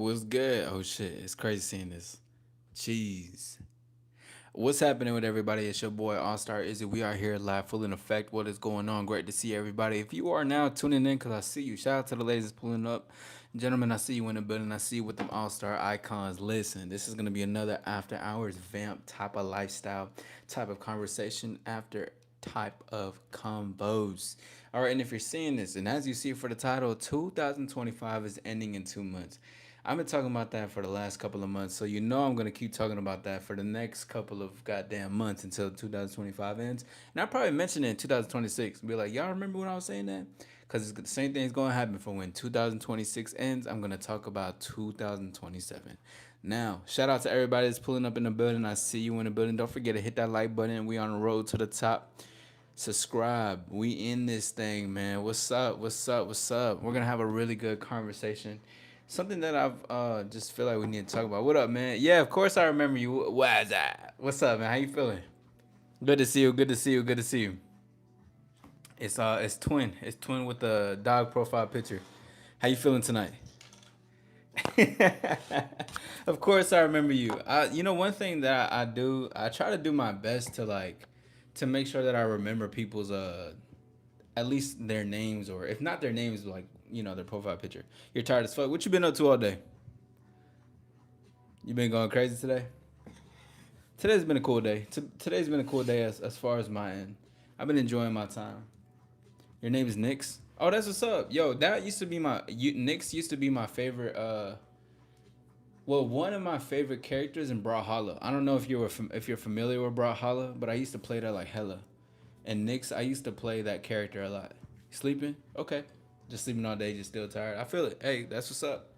What's good? Oh shit, it's crazy seeing this. Jeez. What's happening with everybody? It's your boy All Star Izzy. We are here live, full in effect. What is going on? Great to see everybody. If you are now tuning in, because I see you, shout out to the ladies pulling up. Gentlemen, I see you in the building. I see you with them All Star icons. Listen, this is going to be another after hours vamp type of lifestyle, type of conversation, after type of combos. All right, and if you're seeing this, and as you see for the title, 2025 is ending in 2 months. I've been talking about that for the last couple of months, so you know I'm gonna keep talking about that for the next couple of goddamn months until 2025 ends. And I'll probably mention it in 2026. Be like, y'all remember when I was saying that? Because the same thing's gonna happen for when 2026 ends. I'm gonna talk about 2027. Now, shout out to everybody that's pulling up in the building. I see you in the building. Don't forget to hit that like button. We on the road to the top. Subscribe. We in this thing, man. What's up? What's up? What's up? We're gonna have a really good conversation. Something that I've just feel like we need to talk about. What up, man? Yeah, of course I remember you. What's that? What's up, man? How you feeling? Good to see you. Good to see you. Good to see you. It's twin. It's twin with the dog profile picture. How you feeling tonight? Of course I remember you. One thing that I do, I try to do my best to to make sure that I remember people's at least their names, or if not their names, like their profile picture. You're tired as fuck. What you been up to all day? You been going crazy today? Today's been a cool day. Today's been a cool day as far as my end. I've been enjoying my time. Your name is Nix. Oh, that's what's up. Yo, that used to be Nix used to be my favorite. Well, one of my favorite characters in Brawlhalla. I don't know if you're familiar with Brawlhalla, but I used to play that like hella. And Nix, I used to play that character a lot. Sleeping? Okay. Just sleeping all day, just still tired. I feel it. Hey, that's what's up.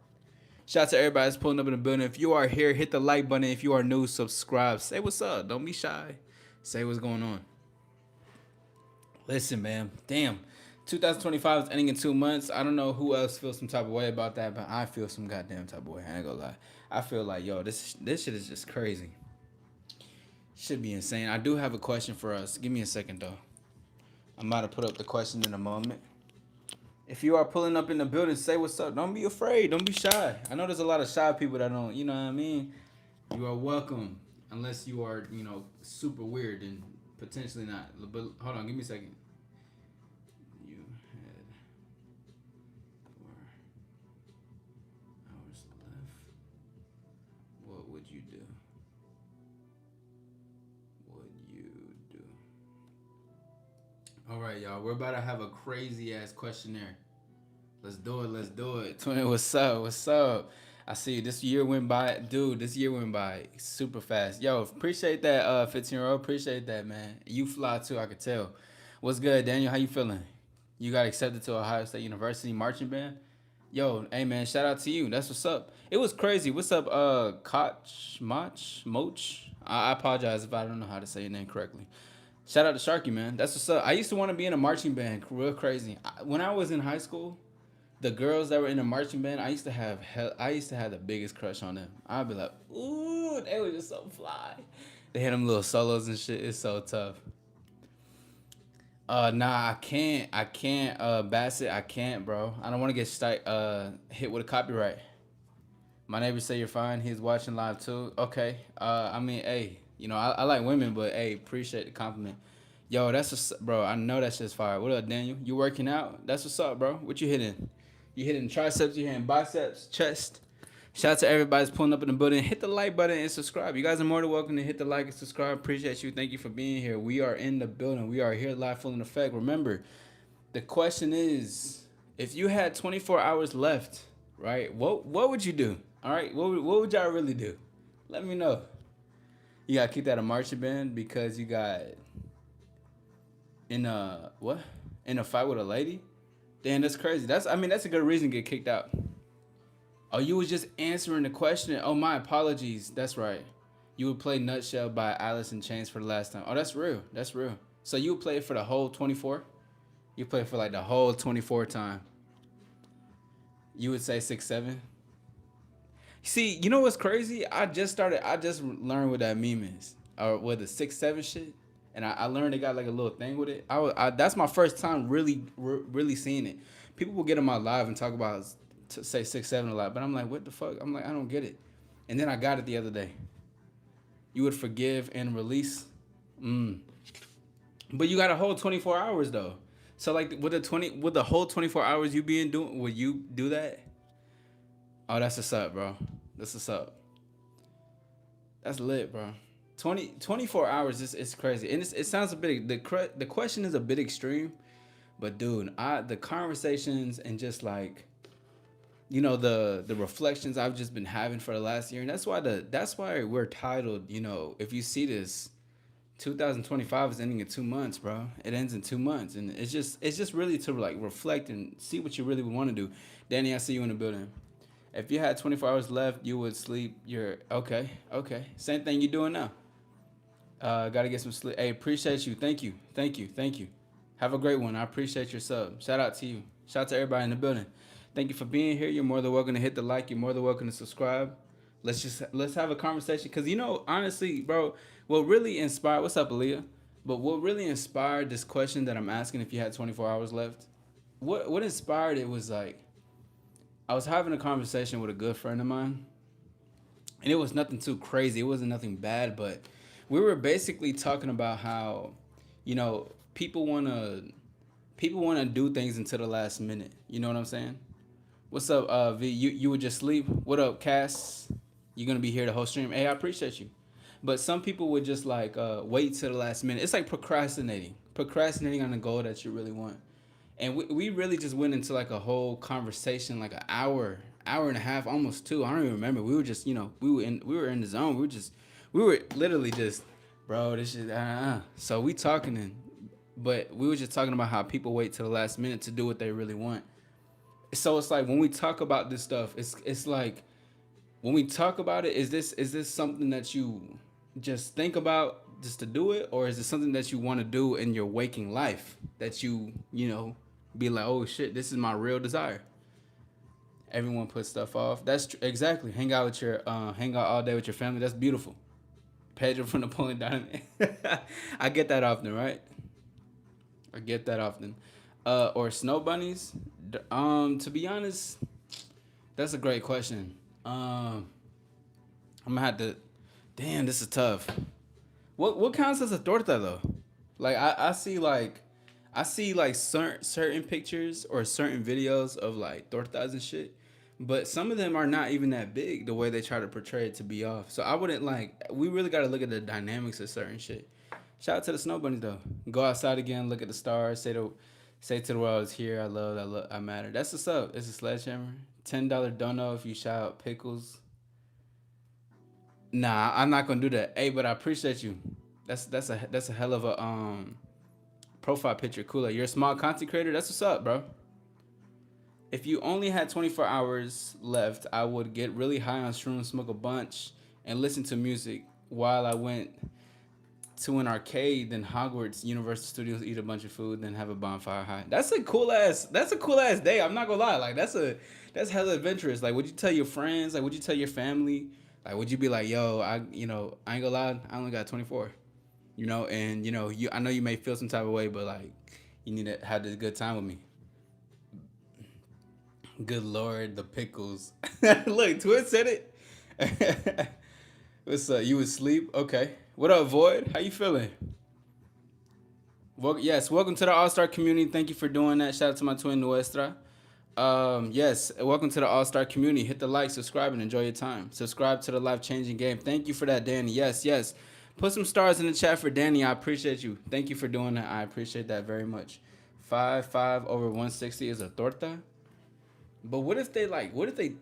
Shout out to everybody that's pulling up in the building. If you are here, hit the like button. If you are new, subscribe. Say what's up. Don't be shy. Say what's going on. Listen, man. Damn. 2025 is ending in 2 months. I don't know who else feels some type of way about that, but I feel some goddamn type of way. I ain't gonna lie. I feel like, yo, this shit is just crazy. Should be insane. I do have a question for us. Give me a second though. I'm about to put up the question in a moment. If you are pulling up in the building, say what's up. Don't be afraid. Don't be shy. I know there's a lot of shy people that don't, you know what I mean? You are welcome. Unless you are, super weird and potentially not. But hold on, give me a second. You had 4 hours left. What would you do? Would you do? All right, y'all. We're about to have a crazy ass questionnaire. Let's do it. Let's do it. Twin, what's up? What's up? I see you. This year went by, dude. This year went by super fast. Yo, appreciate that, 15-year-old. Appreciate that, man. You fly too. I could tell. What's good, Daniel? How you feeling? You got accepted to Ohio State University marching band. Yo, hey man, shout out to you. That's what's up. It was crazy. What's up, Koch, Moch? I apologize if I don't know how to say your name correctly. Shout out to Sharky, man. That's what's up. I used to want to be in a marching band. Real crazy. When I was in high school, the girls that were in the marching band, I used to have the biggest crush on them. I'd be like, ooh, they were just so fly. They had them little solos and shit. It's so tough. Nah, I can't, Bassett, I can't, bro. I don't want to get hit with a copyright. My neighbor say you're fine. He's watching live too. Okay. I mean, hey, I like women, but hey, appreciate the compliment. Yo, bro. I know that's just fire. What up, Daniel? You working out? That's what's up, bro. What you hitting? You hitting triceps? You hitting biceps? Chest? Shout out to everybody that's pulling up in the building. Hit the like button and subscribe. You guys are more than welcome to hit the like and subscribe. Appreciate you. Thank you for being here. We are in the building. We are here live, full in effect. Remember, the question is, if you had 24 hours left, right? What would you do? All right, what would y'all really do? Let me know. You gotta keep that a marching band because you got in a what? In a fight with a lady? Damn, that's crazy. That's a good reason to get kicked out. Oh, you was just answering the question. Oh, my apologies. That's right. You would play Nutshell by Alice in Chains for the last time. Oh, that's real. That's real. So you would play it for the whole 24? You play for like the whole 24 time. You would say 6-7. See, you know what's crazy? I just learned what that meme is. Or what the 6-7 shit. And I learned they got like a little thing with it. That's my first time really seeing it. People will get on my live and say 6 7 a lot, but I'm like, what the fuck? I'm like, I don't get it. And then I got it the other day. You would forgive and release. Mm. But you got a whole 24 hours though. So like with the whole 24 hours you being doing, would you do that? Oh, that's what's up, bro. That's what's up. That's lit, bro. 24 hours is it's crazy. And it sounds a bit the question is a bit extreme, but dude, I the conversations and just like the reflections I've just been having for the last year, and that's why we're titled, if you see this, 2025 is ending in 2 months, bro. It ends in 2 months, and it's just really to like reflect and see what you really want to do. Danny, I see you in the building. If you had 24 hours left, you would sleep. You're okay, okay. Same thing you doing now. Gotta get some sleep. Hey, appreciate you. Thank you, thank you, thank you. Have a great one. I appreciate your sub. Shout out to you. Shout out to everybody in the building. Thank you for being here. You're more than welcome to hit the like. You're more than welcome to subscribe. Let's have a conversation. Cause honestly, bro, what really inspired what's up, Aaliyah? But what really inspired this question that I'm asking if you had 24 hours left? What inspired it was like I was having a conversation with a good friend of mine, and it was nothing too crazy. It wasn't nothing bad, but we were basically talking about how, you know, people wanna people wanna do things until the last minute. You know what I'm saying? What's up, V? You would just sleep. What up, Cass? You gonna be here the whole stream? Hey, I appreciate you. But some people would just like wait till the last minute. It's like procrastinating on a goal that you really want. And we really just went into like a whole conversation, like an hour and a half, almost two. I don't even remember. We were just, we were in the zone. We were literally just, bro, this is So we talking but we were just talking about how people wait till the last minute to do what they really want. So it's like when we talk about this stuff, it's like when we talk about it, is this something that you just think about just to do it, or is it something that you want to do in your waking life that be like, oh shit, this is my real desire. Everyone puts stuff off. Exactly. Hang out all day with your family. That's beautiful. Pedro from Napoleon Dynamite. I get that often, right? I get that often. Or snow bunnies. To be honest, that's a great question. I'm gonna have to. Damn, this is tough. What counts as a torta though? Like I see like certain pictures or certain videos of like tortas and shit, but some of them are not even that big. The way they try to portray it to be off. So I wouldn't like. We really got to look at the dynamics of certain shit. Shout out to the snow bunnies though. Go outside again, look at the stars, say to the world, "It's here. I matter." That's what's up. It's a sledgehammer. $10 dono if you shout out pickles. Nah, I'm not gonna do that. Hey, but I appreciate you. That's a hell of a profile picture. Cool. You're a small content creator. That's what's up, bro. If you only had 24 hours left, I would get really high on shrooms, smoke a bunch, and listen to music while I went to an arcade, then Hogwarts, Universal Studios, eat a bunch of food, then have a bonfire high. That's a cool ass day. I'm not gonna lie. Like that's hella adventurous. Like, would you tell your friends? Like, would you tell your family? Like, would you be like, yo, I ain't gonna lie, I only got 24. And I know you may feel some type of way, but like, you need to have this good time with me. Good Lord, the pickles. Look, Twist said it. What's up? You would sleep? Okay. What up, Void? How you feeling? Yes, welcome to the All Star community. Thank you for doing that. Shout out to my twin Nuestra. Yes, welcome to the All Star community. Hit the like, subscribe, and enjoy your time. Subscribe to the life changing game. Thank you for that, Danny. Yes, yes. Put some stars in the chat for Danny. I appreciate you. Thank you for doing that. I appreciate that very much. 5 over 160 is a torta. But what if they,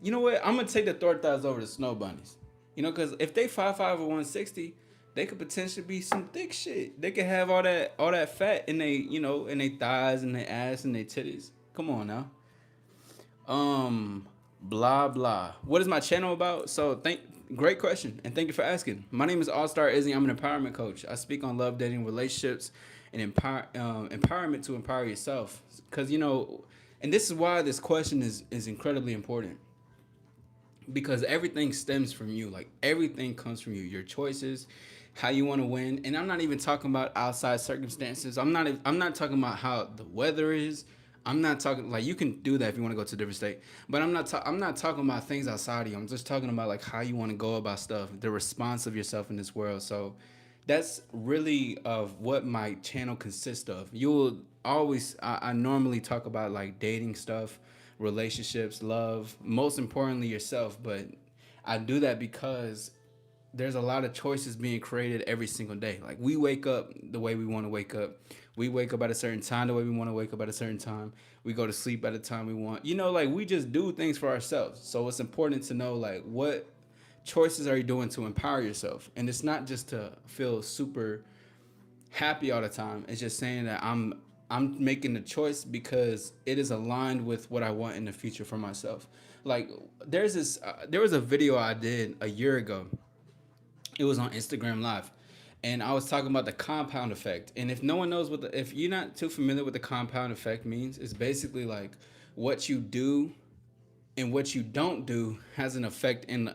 you know what? I'm gonna take the tortas over the snow bunnies. Because if they 5 over 160, they could potentially be some thick shit. They could have all that fat in they thighs and their ass and their titties. Come on now. Blah blah. What is my channel about? Great question, and thank you for asking. My name is All Star Izzy. I'm an empowerment coach. I speak on love, dating, relationships, and empowerment to empower yourself. Because and this is why this question is incredibly important. Because everything stems from you. Like everything comes from you. Your choices, how you want to win. And I'm not even talking about outside circumstances. I'm not talking about how the weather is. I'm not talking like you can do that if you want to go to a different state, but I'm not talking about things outside of you. I'm just talking about like how you want to go about stuff, the response of yourself in this world. So that's really of what my channel consists of. You'll always I normally talk about like dating stuff, relationships, love, most importantly yourself, but I do that because there's a lot of choices being created every single day. Like we wake up the way we want to wake up. We wake up at a certain time the way we want to wake up at a certain time. We go to sleep at a time we want. You know, like we just do things for ourselves. So it's important to know like what choices are you doing to empower yourself. And it's not just to feel super happy all the time. It's just saying that I'm making the choice because it is aligned with what I want in the future for myself. Like there was a video I did a year ago. It was on Instagram Live, and I was talking about the compound effect. And if no one knows if you're not too familiar with the compound effect means, it's basically like what you do and what you don't do has an effect in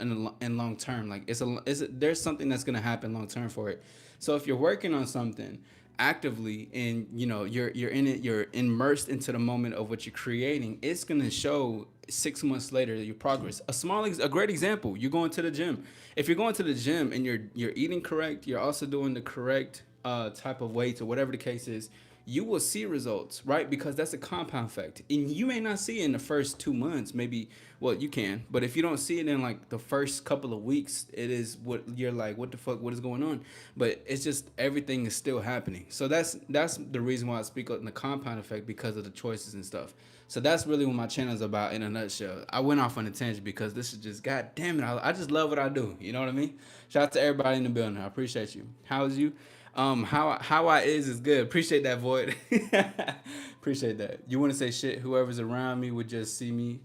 long term. Like there's something that's gonna happen long term for it. So if you're working on something actively and you know you're in it, you're immersed into the moment of what you're creating, it's gonna show 6 months later your progress. A great example, you're going to the gym. If you're going to the gym and you're eating correct, you're also doing the correct type of weights or whatever the case is, you will see results, right? Because that's a compound effect. And you may not see it in the first 2 months, maybe, well, you can, but if you don't see it in like the first couple of weeks, it is what you're like, what the fuck, what is going on? But it's just everything is still happening. So that's the reason why I speak on the compound effect because of the choices and stuff. So that's really what my channel is about in a nutshell. I went off on a tangent because this is just, god damn it, I just love what I do. You know what I mean? Shout out to everybody in the building. I appreciate you. How's you? How I is good. Appreciate that, Void. Appreciate that. You want to say shit? Whoever's around me would just see me.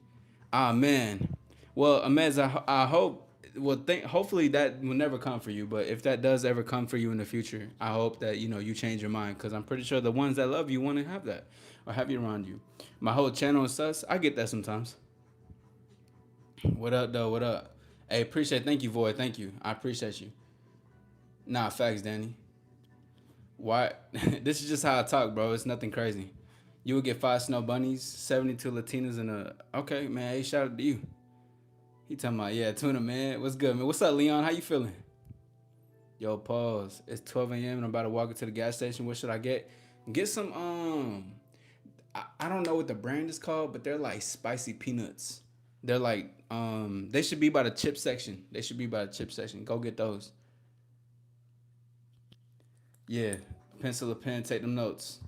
Ah man. Well, Amez, I hope. Well, hopefully that will never come for you. But if that does ever come for you in the future, I hope that you change your mind because I'm pretty sure the ones that love you want to have that or have you around you. My whole channel is sus. I get that sometimes. What up, though? What up? Hey, appreciate. Thank you, Void. Thank you. I appreciate you. Nah, facts, Danny. Why? This is just how I talk, bro. It's nothing crazy. You would get 5 snow bunnies, 72 Latinas, and a. Okay, man. Hey, shout out to you. He talking about, yeah, tuna, man. What's good, man? What's up, Leon? How you feeling? Yo, pause. It's 12 a.m. and I'm about to walk into the gas station. What should I get? Get some, I don't know what the brand is called, but they're like spicy peanuts. They're like, they should be by the chip section. They should be by the chip section. Go get those. Yeah. Pencil or pen, take them notes.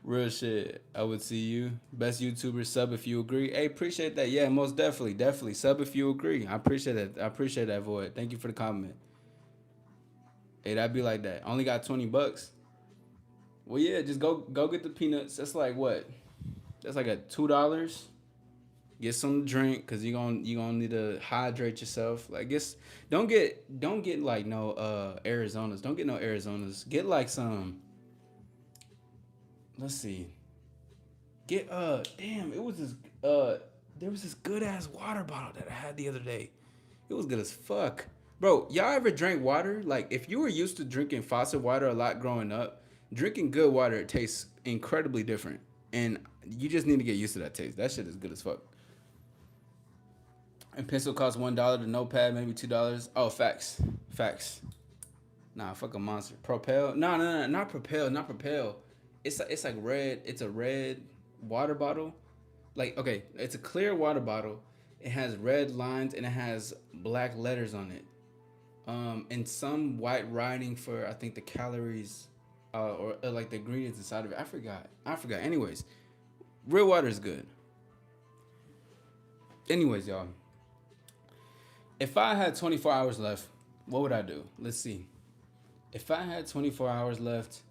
Real shit. I would see you. Best YouTuber sub if you agree. Hey, appreciate that. Yeah, most definitely. Definitely. Sub if you agree. I appreciate that. I appreciate that, Void. Thank you for the compliment. Hey, that'd be like that. Only got $20. Well, yeah, just go get the peanuts. That's like what? That's like a $2. Get some drink because you gonna need to hydrate yourself. Like don't get like no Arizonas. Don't get no Arizonas. Get like some, let's see. Get damn, it was this there was this good ass water bottle that I had the other day. It was good as fuck. Bro, y'all ever drank water? Like if you were used to drinking faucet water a lot growing up, drinking good water tastes incredibly different. And you just need to get used to that taste. That shit is good as fuck. And pencil costs $1. The notepad maybe $2. Oh, facts, facts. Nah, fuck a monster. Propel? No, no, no, not Propel, not Propel. It's like red. It's a red water bottle. Like okay, it's a clear water bottle. It has red lines and it has black letters on it. And some white writing for I think the calories, or like the ingredients inside of it. I forgot. I forgot. Anyways, real water is good. Anyways, y'all. If I had 24 hours left, what would I do? Let's see. If I had 24 hours left,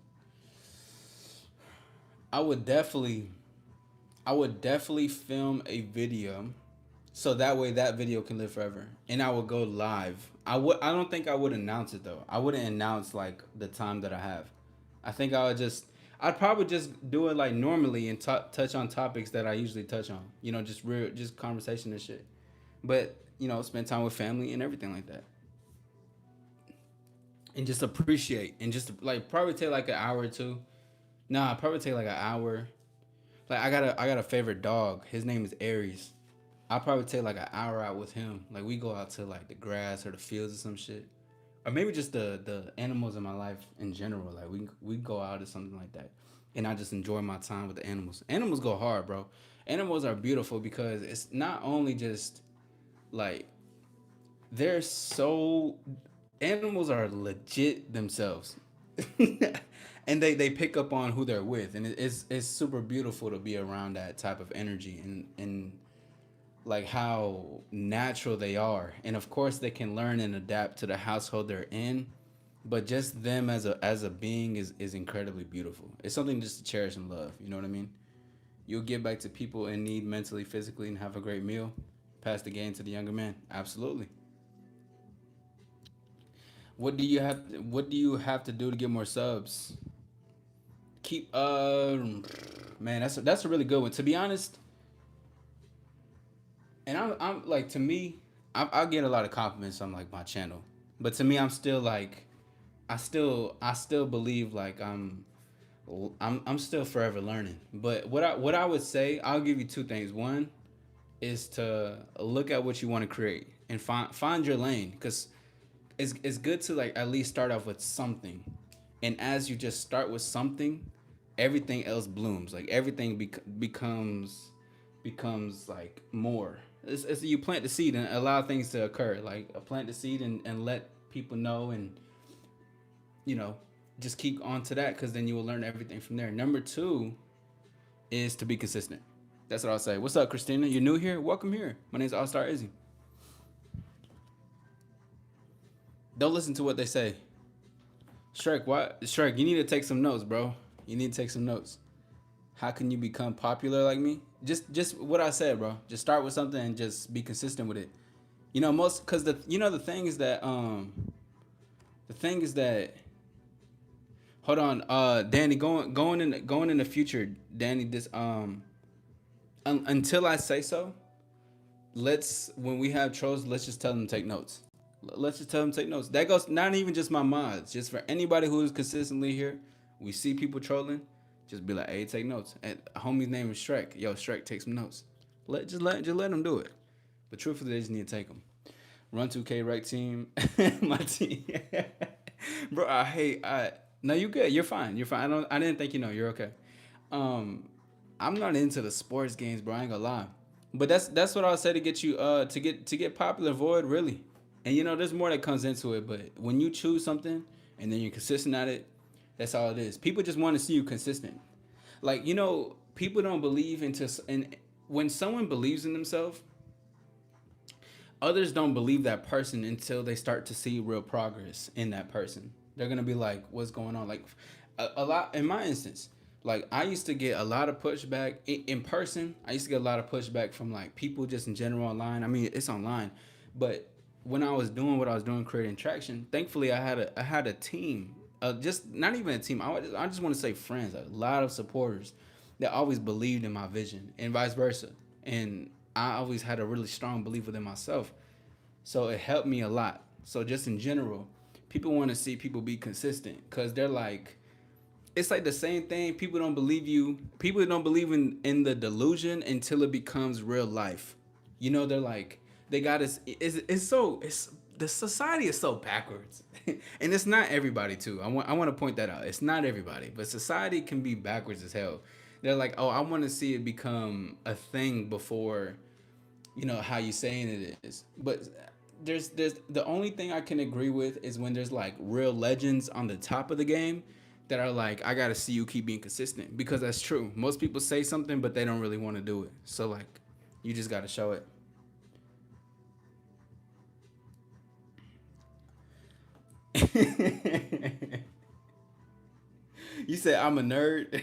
I would definitely I would definitely film a video so that way that video can live forever. And I would go live. I don't think I would announce it though. I wouldn't announce like the time that I have. I think I'd probably just do it like normally and touch on topics that I usually touch on. Just real just conversation and shit. But, spend time with family and everything like that. and just appreciate and just like probably take like an hour or two. Nah, probably take like an hour. Like I got a favorite dog. His name is Aries. I'll probably take like an hour out with him. Like we go out to like the grass or the fields or some shit. Or maybe just the animals in my life in general. Like we go out or something like that. And I just enjoy my time with the animals. Animals go hard, bro. Animals are beautiful because it's not only just like they're so animals are legit themselves. And they pick up on who they're with, and it's super beautiful to be around that type of energy and like how natural they are, and of course they can learn and adapt to the household they're in, but just them as a being is incredibly beautiful. It's something just to cherish and love, you know what I mean? You'll give back to people in need mentally, physically, and have a great meal. Pass the game to the younger man. Absolutely. What do you have to do to get more subs? Keep man, that's a really good one. To be honest, and I'm like to me, I get a lot of compliments on like my channel, but to me, I'm still like, I still believe like I'm still forever learning. But what I would say, I'll give you two things. One is to look at what you want to create and find your lane, because it's good to like at least start off with something, and as you just start with something, everything else blooms. Like everything becomes like more. It's you plant the seed and allow things to occur. Like plant the seed and let people know, and you know just keep on to that, because then you will learn everything from there. Number two is to be consistent. That's what I'll say. What's up, Christina? You're new here? Welcome here. My name's All Star Izzy. Don't listen to what they say. Shrek, what? Shrek, you need to take some notes, bro. You need to take some notes. How can you become popular like me? Just what I said, bro. Just start with something and just be consistent with it. Most because the thing is that the thing is that hold on, Danny, going in the future, Danny, this until I say so, let's when we have trolls, let's just tell them to take notes. Let's just tell them to take notes. That goes not even just my mods, just for anybody who is consistently here. We see people trolling, just be like, "Hey, take notes." And homie's name is Shrek. Yo, Shrek, take some notes. Let them do it. But truthfully, they just need to take them. Run 2K rec team, my team, bro. I hate. I No, you good. You're fine. You're fine. I didn't think you're okay. Um, I'm not into the sports games, bro. I ain't gonna lie. But that's what I'll say to get you to get popular, Void, really. And there's more that comes into it, but when you choose something and then you're consistent at it, that's all it is. People just want to see you consistent. Like, people don't believe and when someone believes in themselves, others don't believe that person until they start to see real progress in that person. They're gonna be like, "What's going on?" Like, a lot in my instance. Like, I used to get a lot of pushback in person. I used to get a lot of pushback from like people just in general online. I mean, it's online, but when I was doing what I was doing, creating traction, thankfully I had a team. Just not even a team. I just want to say friends. A lot of supporters that always believed in my vision, and vice versa. And I always had a really strong belief within myself. So it helped me a lot. So just in general, people want to see people be consistent, because they're like, it's like the same thing. People don't believe you. People don't believe in the delusion until it becomes real life. They're like, they got us. It's the society is so backwards, and it's not everybody too. I want to point that out. It's not everybody, but society can be backwards as hell. They're like, oh, I want to see it become a thing before how you saying it is. But there's the only thing I can agree with is when there's like real legends on the top of the game that are like, I gotta see you keep being consistent, because that's true. Most people say something, but they don't really want to do it. So like, you just gotta show it. You said I'm a nerd.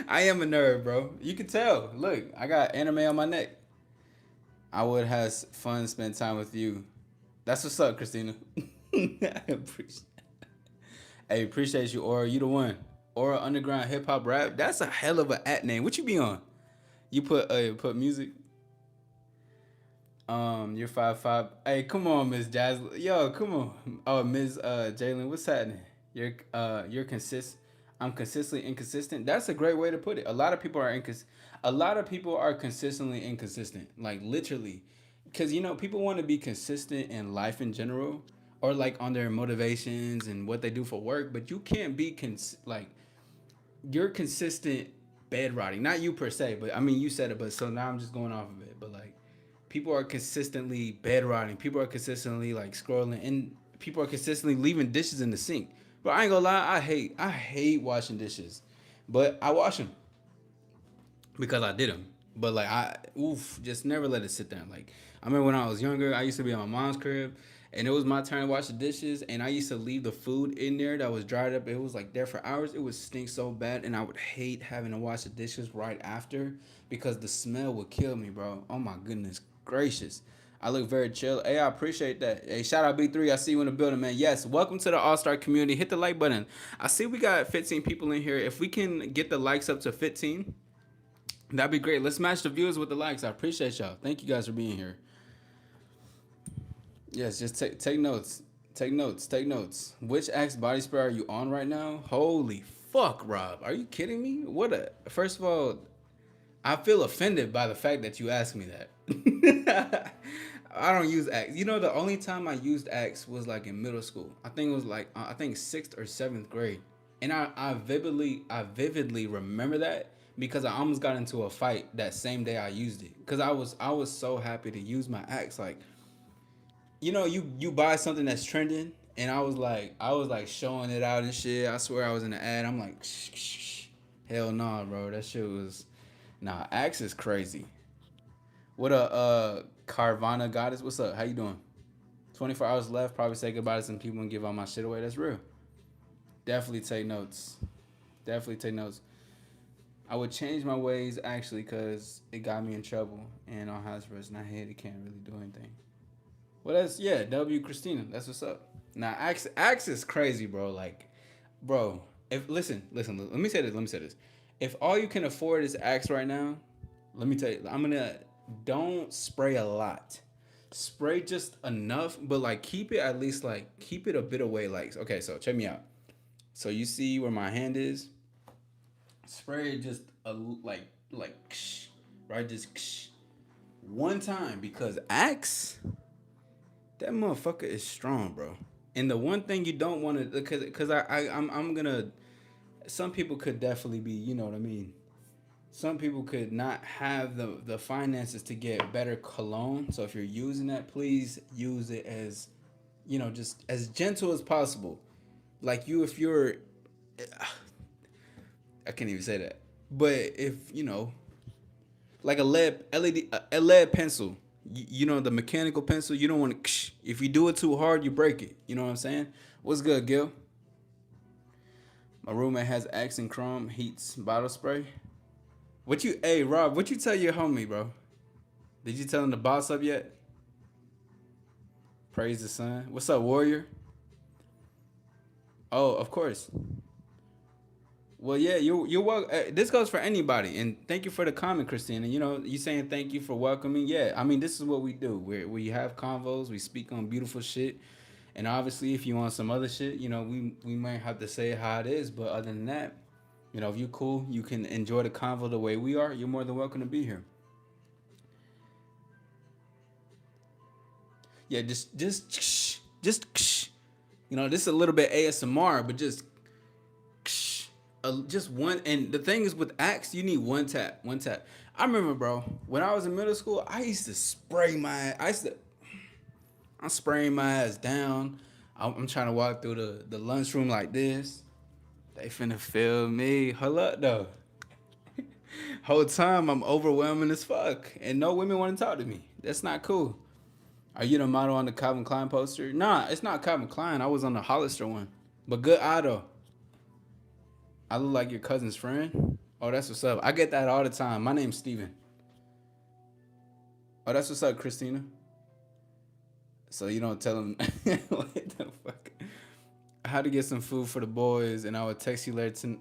I am a nerd, bro. You can tell. Look, I got anime on my neck. I would have fun spend time with you. That's what's up, Christina. I appreciate. Hey, appreciate you, Aura. You the one. Aura Underground Hip Hop Rap. That's a hell of a at name. What you be on? You put music. You're 5'5". Hey, come on, Miss Jazz. Yo, come on. Oh, Ms. Jalen, what's happening? You're consist. I'm consistently inconsistent. That's a great way to put it. A lot of people are consistently inconsistent. Like literally, because people want to be consistent in life in general, or like on their motivations and what they do for work. But you can't be like you're consistent bed rotting. Not you per se, but I mean you said it. But so now I'm just going off of it. But like people are consistently bed rotting. People are consistently like scrolling, and people are consistently leaving dishes in the sink. But I ain't gonna lie, I hate washing dishes, but I wash them because I did them. But like just never let it sit there. Like I remember when I was younger, I used to be at my mom's crib, and it was my turn to wash the dishes, and I used to leave the food in there that was dried up. It was like there for hours. It would stink so bad, and I would hate having to wash the dishes right after because the smell would kill me, bro. Oh my goodness gracious. I look very chill. Hey, I appreciate that. Hey, shout out B3. I see you in the building, man. Yes, welcome to the All Star community. Hit the like button. I see we got 15 people in here. If we can get the likes up to 15, that'd be great. Let's match the viewers with the likes. I appreciate y'all. Thank you guys for being here. Yes, just take notes. Take notes. Take notes. Which Axe body spray are you on right now? Holy fuck, Rob. Are you kidding me? What a first of all, I feel offended by the fact that you asked me that. I don't use Axe. The only time I used Axe was like in middle school. I think it was like I think sixth or seventh grade, and I vividly remember that because I almost got into a fight that same day I used it because I was so happy to use my Axe. Like you buy something that's trending, and I was like showing it out and shit. I swear I was in the ad. I'm like, shh. Hell no, nah, bro. That shit was nah. Axe is crazy. What a Carvana goddess. What's up? How you doing? 24 hours left. Probably say goodbye to some people and give all my shit away. That's real. Definitely take notes. Definitely take notes. I would change my ways actually because it got me in trouble and on house arrest and I hate it. Can't really do anything. Well, that's yeah. W Christina. That's what's up. Now, Axe is crazy, bro. Like, bro. If listen. Let me say this. Let me say this. If all you can afford is Axe right now, let me tell you. I'm gonna don't spray a lot. Spray just enough, but like keep it at least like keep it a bit away. Like, okay, so check me out. So you see where my hand is? Spray it just like right, just one time because Axe that motherfucker is strong, bro. And the one thing you don't want to, because I'm gonna. Some people could definitely be, you know what I mean. Some people could not have the finances to get better cologne. So if you're using that, please use it as, just as gentle as possible. Like if you're, I can't even say that. But if like a lead LED, a lead pencil. The mechanical pencil. You don't want to. If you do it too hard, you break it. You know what I'm saying? What's good, Gil? My roommate has Axe and Chrome Heats bottle spray. Hey Rob? What you tell your homie, bro? Did you tell him to boss up yet? Praise the sun. What's up, Warrior? Oh, of course. Well, yeah, you're welcome. This goes for anybody, and thank you for the comment, Christina. You saying thank you for welcoming. Yeah, I mean, this is what we do. We have convos, we speak on beautiful shit, and obviously, if you want some other shit, we might have to say how it is. But other than that, if you're cool, you can enjoy the convo the way we are. You're more than welcome to be here. Yeah, just this is a little bit ASMR, but just one. And the thing is, with Axe, you need one tap, one tap. I remember, bro, when I was in middle school, I used to spray my. I'm spraying my ass down. I'm trying to walk through the lunchroom like this. They finna feel me. Hold up, though. Whole time I'm overwhelming as fuck, and no women want to talk to me. That's not cool. Are you the model on the Calvin Klein poster? Nah, it's not Calvin Klein. I was on the Hollister one. But good eye though. I look like your cousin's friend. Oh, that's what's up. I get that all the time. My name's Steven. Oh, that's what's up, Christina. So you don't tell them what the fuck. How to get some food for the boys, and I would text you later.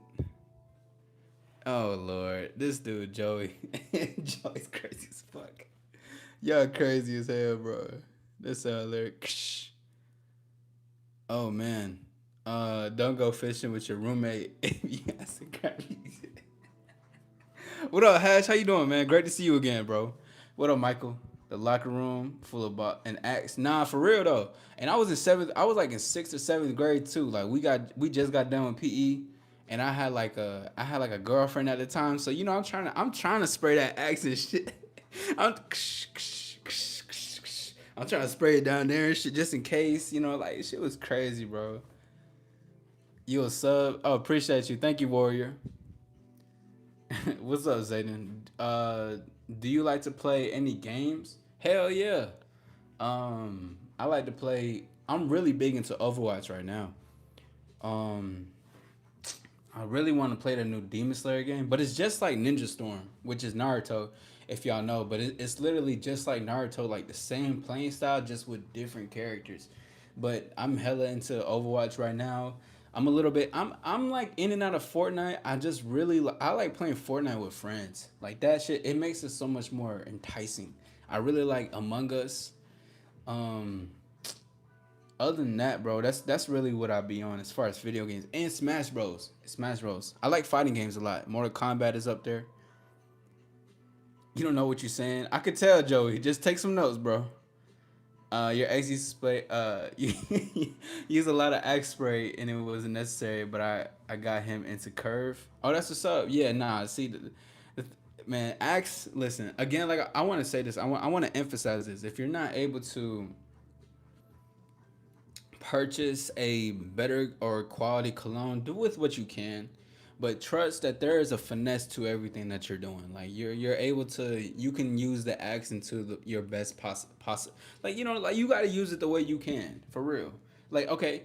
Oh Lord, this dude Joey. Joey's crazy as fuck. Y'all crazy as hell, bro. That's how lyric. Oh man. Don't go fishing with your roommate if you got some crazy. What up, Hash? How you doing, man? Great to see you again, bro. What up, Michael? The locker room full of an axe. Nah, for real though. And I was in seventh. I was like in sixth or seventh grade too. Like we just got done with PE, and I had like a girlfriend at the time. So you know I'm trying to spray that axe and shit. I'm I'm trying to spray it down there and shit just in case. You know, like shit was crazy, bro. You a sub? Oh, appreciate you. Thank you, Warrior. What's up, Zayden? Do you like to play any games? Hell yeah. I like to play. I'm really big into Overwatch right now. Um, I really want to play the new Demon Slayer game, but it's just like Ninja Storm, which is Naruto, if y'all know. But it's literally just like Naruto, like the same playing style, just with different characters. But I'm hella into Overwatch right now. I'm a little bit. I'm like in and out of Fortnite. I just really I like playing Fortnite with friends. Like that shit. It makes it so much more enticing. I really like Among Us. Um, Other than that, bro, that's really what I be on as far as video games and Smash Bros. Smash Bros. I like fighting games a lot. Mortal Kombat is up there. You don't know what you're saying. I could tell, Joey. Just take some notes, bro. Your ex used to spray. You use a lot of axe spray, and it wasn't necessary. But I got him into curve. Oh, that's what's up. Yeah, nah. See, the man, axe. Listen again. Like I want to say this. I want to emphasize this. If you're not able to purchase a better or quality cologne, do with what you can, but trust that there is a finesse to everything that you're doing. Like you're able to, you can use the accent to your best possible. Like you know, like you got to use it the way you can for real. Like okay,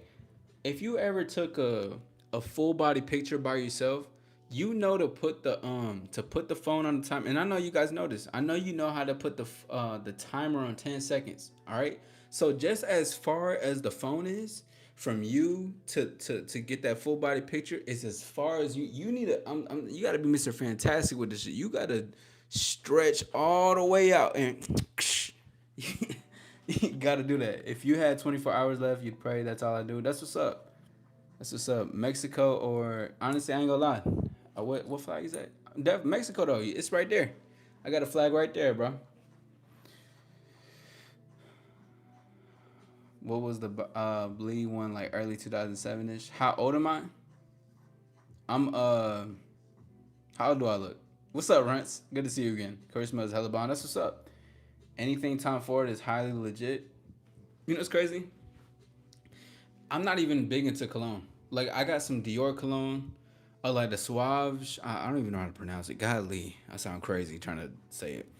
if you ever took a full body picture by yourself, you know to put the phone on the time. And I know you guys know this. I know you know how to put the timer on 10 seconds. All right. So just as far as the phone is from you to get that full body picture is as far as you need to you got to be Mr. Fantastic with this shit. You got to stretch all the way out and you got to do that. If you had 24 hours left, you'd pray. That's all I do. That's what's up. That's what's up. Mexico or honestly, I ain't gonna lie. What flag is that? Mexico though. It's right there. I got a flag right there, bro. What was the bleed one like early 2007 ish? How old am I? I'm How old do I look? What's up, Rents? Good to see you again. Charisma is hella bond. That's what's up. Anything Tom Ford is highly legit. You know what's crazy? I'm not even big into cologne. Like I got some Dior cologne, or like the Suave. I don't even know how to pronounce it. Godly, I sound crazy trying to say it.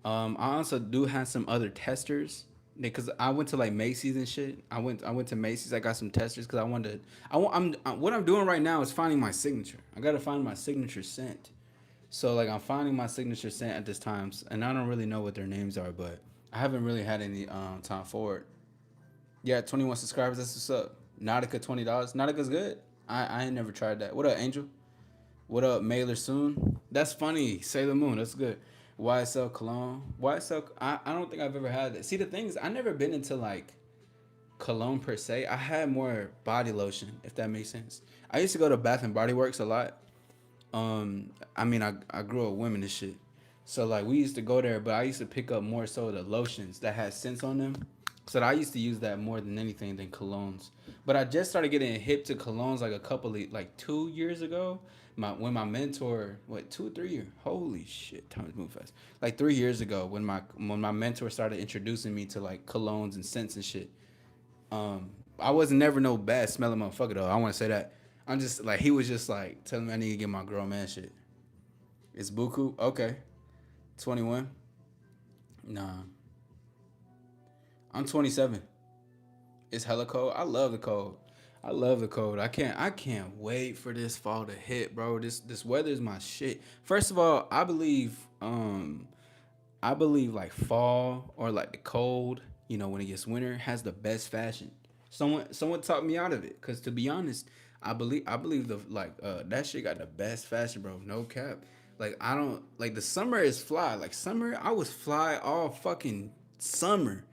I also do have some other testers because I went to like Macy's and shit. I went to Macy's. I got some testers because I wanted. What I'm doing right now is finding my signature. I gotta find my signature scent. So like I'm finding my signature scent at this time, and I don't really know what their names are, but I haven't really had any time forward. Yeah, 21 subscribers. That's what's up. Nautica $20. Nautica's good. I ain't never tried that. What up, Angel? What up, Mailer Soon? That's funny. Sailor Moon. That's good. YSL cologne. YSL. I don't think I've ever had that. See, the thing is, I never been into like cologne per se. I had more body lotion, if that makes sense. I used to go to Bath and Body Works a lot. I mean, I grew up with women and shit. So like we used to go there, but I used to pick up more so the lotions that had scents on them. So I used to use that more than anything than colognes. But I just started getting hip to colognes like a couple of like 2 years ago. When my mentor, what 2 or 3 years? Holy shit, time is moving fast. Like 3 years ago, when my mentor started introducing me to like colognes and scents and shit. I wasn't never no bad smelling motherfucker though. I want to say that. I'm just like he was just like telling me I need to get my girl man shit. It's Buku. Okay. 21. Nah, I'm 27. It's hella cold. I love the cold. I love the cold. I can't wait for this fall to hit, bro. This weather is my shit. First of all, I believe like fall or like the cold, when it gets winter has the best fashion. Someone talked me out of it cuz to be honest, I believe the like that shit got the best fashion, bro. No cap. Like I don't like the summer is fly. Like summer, I was fly all fucking summer.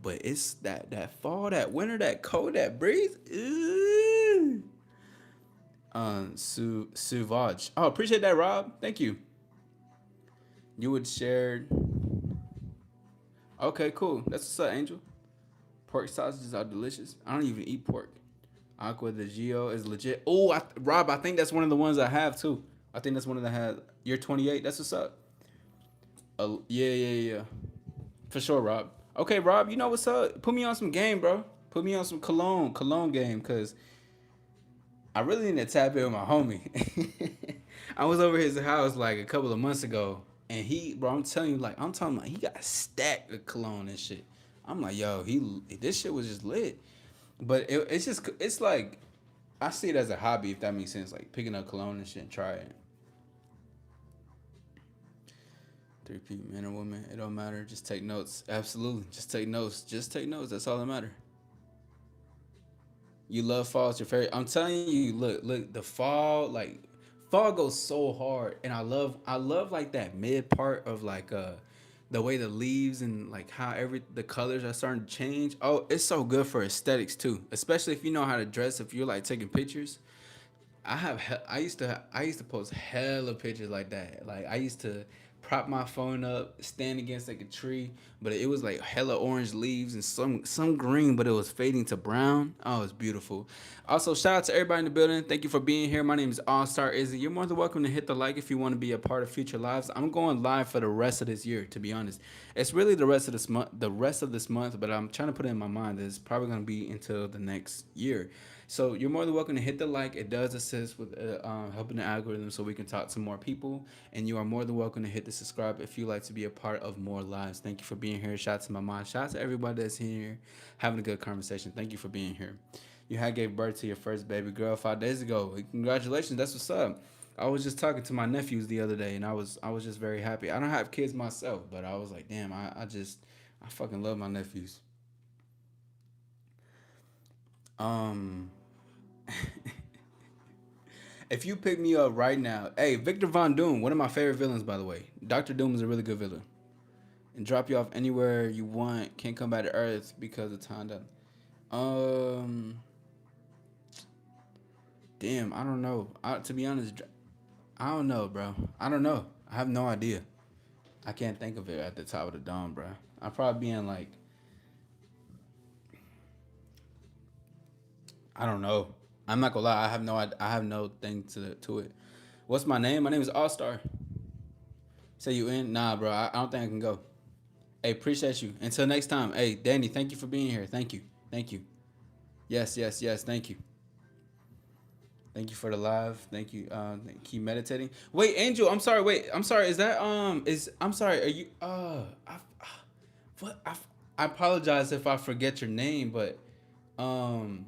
But it's that fall, that winter, that cold, that breeze. Ooh. Sauvage. Oh, appreciate that, Rob. Thank you. You would share. Okay, cool. That's what's up, Angel. Pork sausages are delicious. I don't even eat pork. Aqua de Gio is legit. Oh, Rob, I think that's one of the ones I have too. I think that's one of the had. You're 28. That's what's up. Yeah. For sure, Rob. Okay, Rob, you know what's up? Put me on some game, bro. Put me on some cologne game, cause I really need to tap in with my homie. I was over his house like a couple of months ago, and bro, I'm telling you, like, I'm talking about, he got a stack of cologne and shit. I'm like, yo, this shit was just lit. But it's like, I see it as a hobby, if that makes sense. Like picking up cologne and shit and try it. 3P, man or woman, it don't matter. Just take notes. Absolutely, just take notes. Just take notes. That's all that matter. You love fall. It's your favorite. I'm telling you, look, the fall, like fall goes so hard, and I love like that mid part of like the way the leaves and like how the colors are starting to change. Oh, it's so good for aesthetics too, especially if you know how to dress. If you're like taking pictures, I used to post hella pictures like that. Like I used to prop my phone up, stand against like a tree, but it was like hella orange leaves and some green, but it was fading to brown. Oh, it's beautiful. Also, shout out to everybody in the building. Thank you for being here. My name is All Star Izzy. You're more than welcome to hit the like if you want to be a part of future lives. I'm going live for the rest of this year, to be honest. It's really the rest of this month, but I'm trying to put it in my mind that it's probably gonna be until the next year. So you're more than welcome to hit the like. It does assist with helping the algorithm so we can talk to more people. And you are more than welcome to hit the subscribe if you like to be a part of more lives. Thank you for being here. Shout out to my mom. Shout out to everybody that's here having a good conversation. Thank you for being here. You had gave birth to your first baby girl 5 days ago. Congratulations. That's what's up. I was just talking to my nephews the other day, and I was just very happy. I don't have kids myself, but I was like, damn, I fucking love my nephews. Um, if you pick me up right now, hey, Victor Von Doom, one of my favorite villains, by the way. Doctor Doom is a really good villain. And drop you off anywhere you want. Can't come back to Earth because of time. Um, damn, I don't know. To be honest, I don't know, bro. I don't know. I have no idea. I can't think of it at the top of the dome, bro. I'll probably be in like, I don't know. I'm not gonna lie. I have no thing to it. What's my name? My name is All Star. Say you in? Nah, bro. I don't think I can go. Hey, appreciate you. Until next time. Hey, Danny, thank you for being here. Thank you. Thank you. Yes. Thank you. Thank you for the live. Thank you. Keep meditating. Wait, Angel. I'm sorry. Wait. I'm sorry. Is that is I'm sorry. Are you what I apologize if I forget your name, but um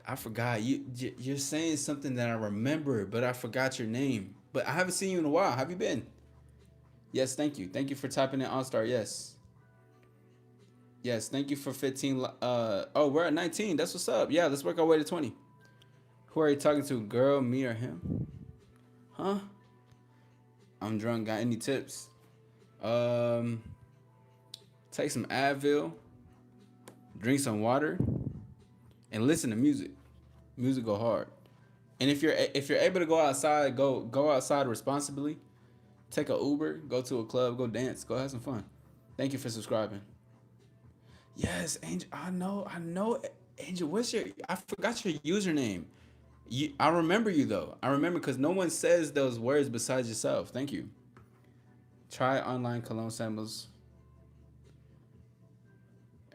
I forgot. You're saying something that I remember, but I forgot your name. But I haven't seen you in a while. Have you been? Yes, thank you. Thank you for typing in All Star. Yes. Yes, thank you for 15. Oh, we're at 19. That's what's up. Yeah, let's work our way to 20. Who are you talking to? Girl, me, or him? Huh? I'm drunk. Got any tips? Um, take some Advil, drink some water, and listen to music. Music go hard. And if you're able to go outside, go outside responsibly. Take a Uber, go to a club, go dance, go have some fun. Thank you for subscribing. Yes, Angel. I know, Angel. What's your? I forgot your username. I remember you though. I remember because no one says those words besides yourself. Thank you. Try online cologne samples.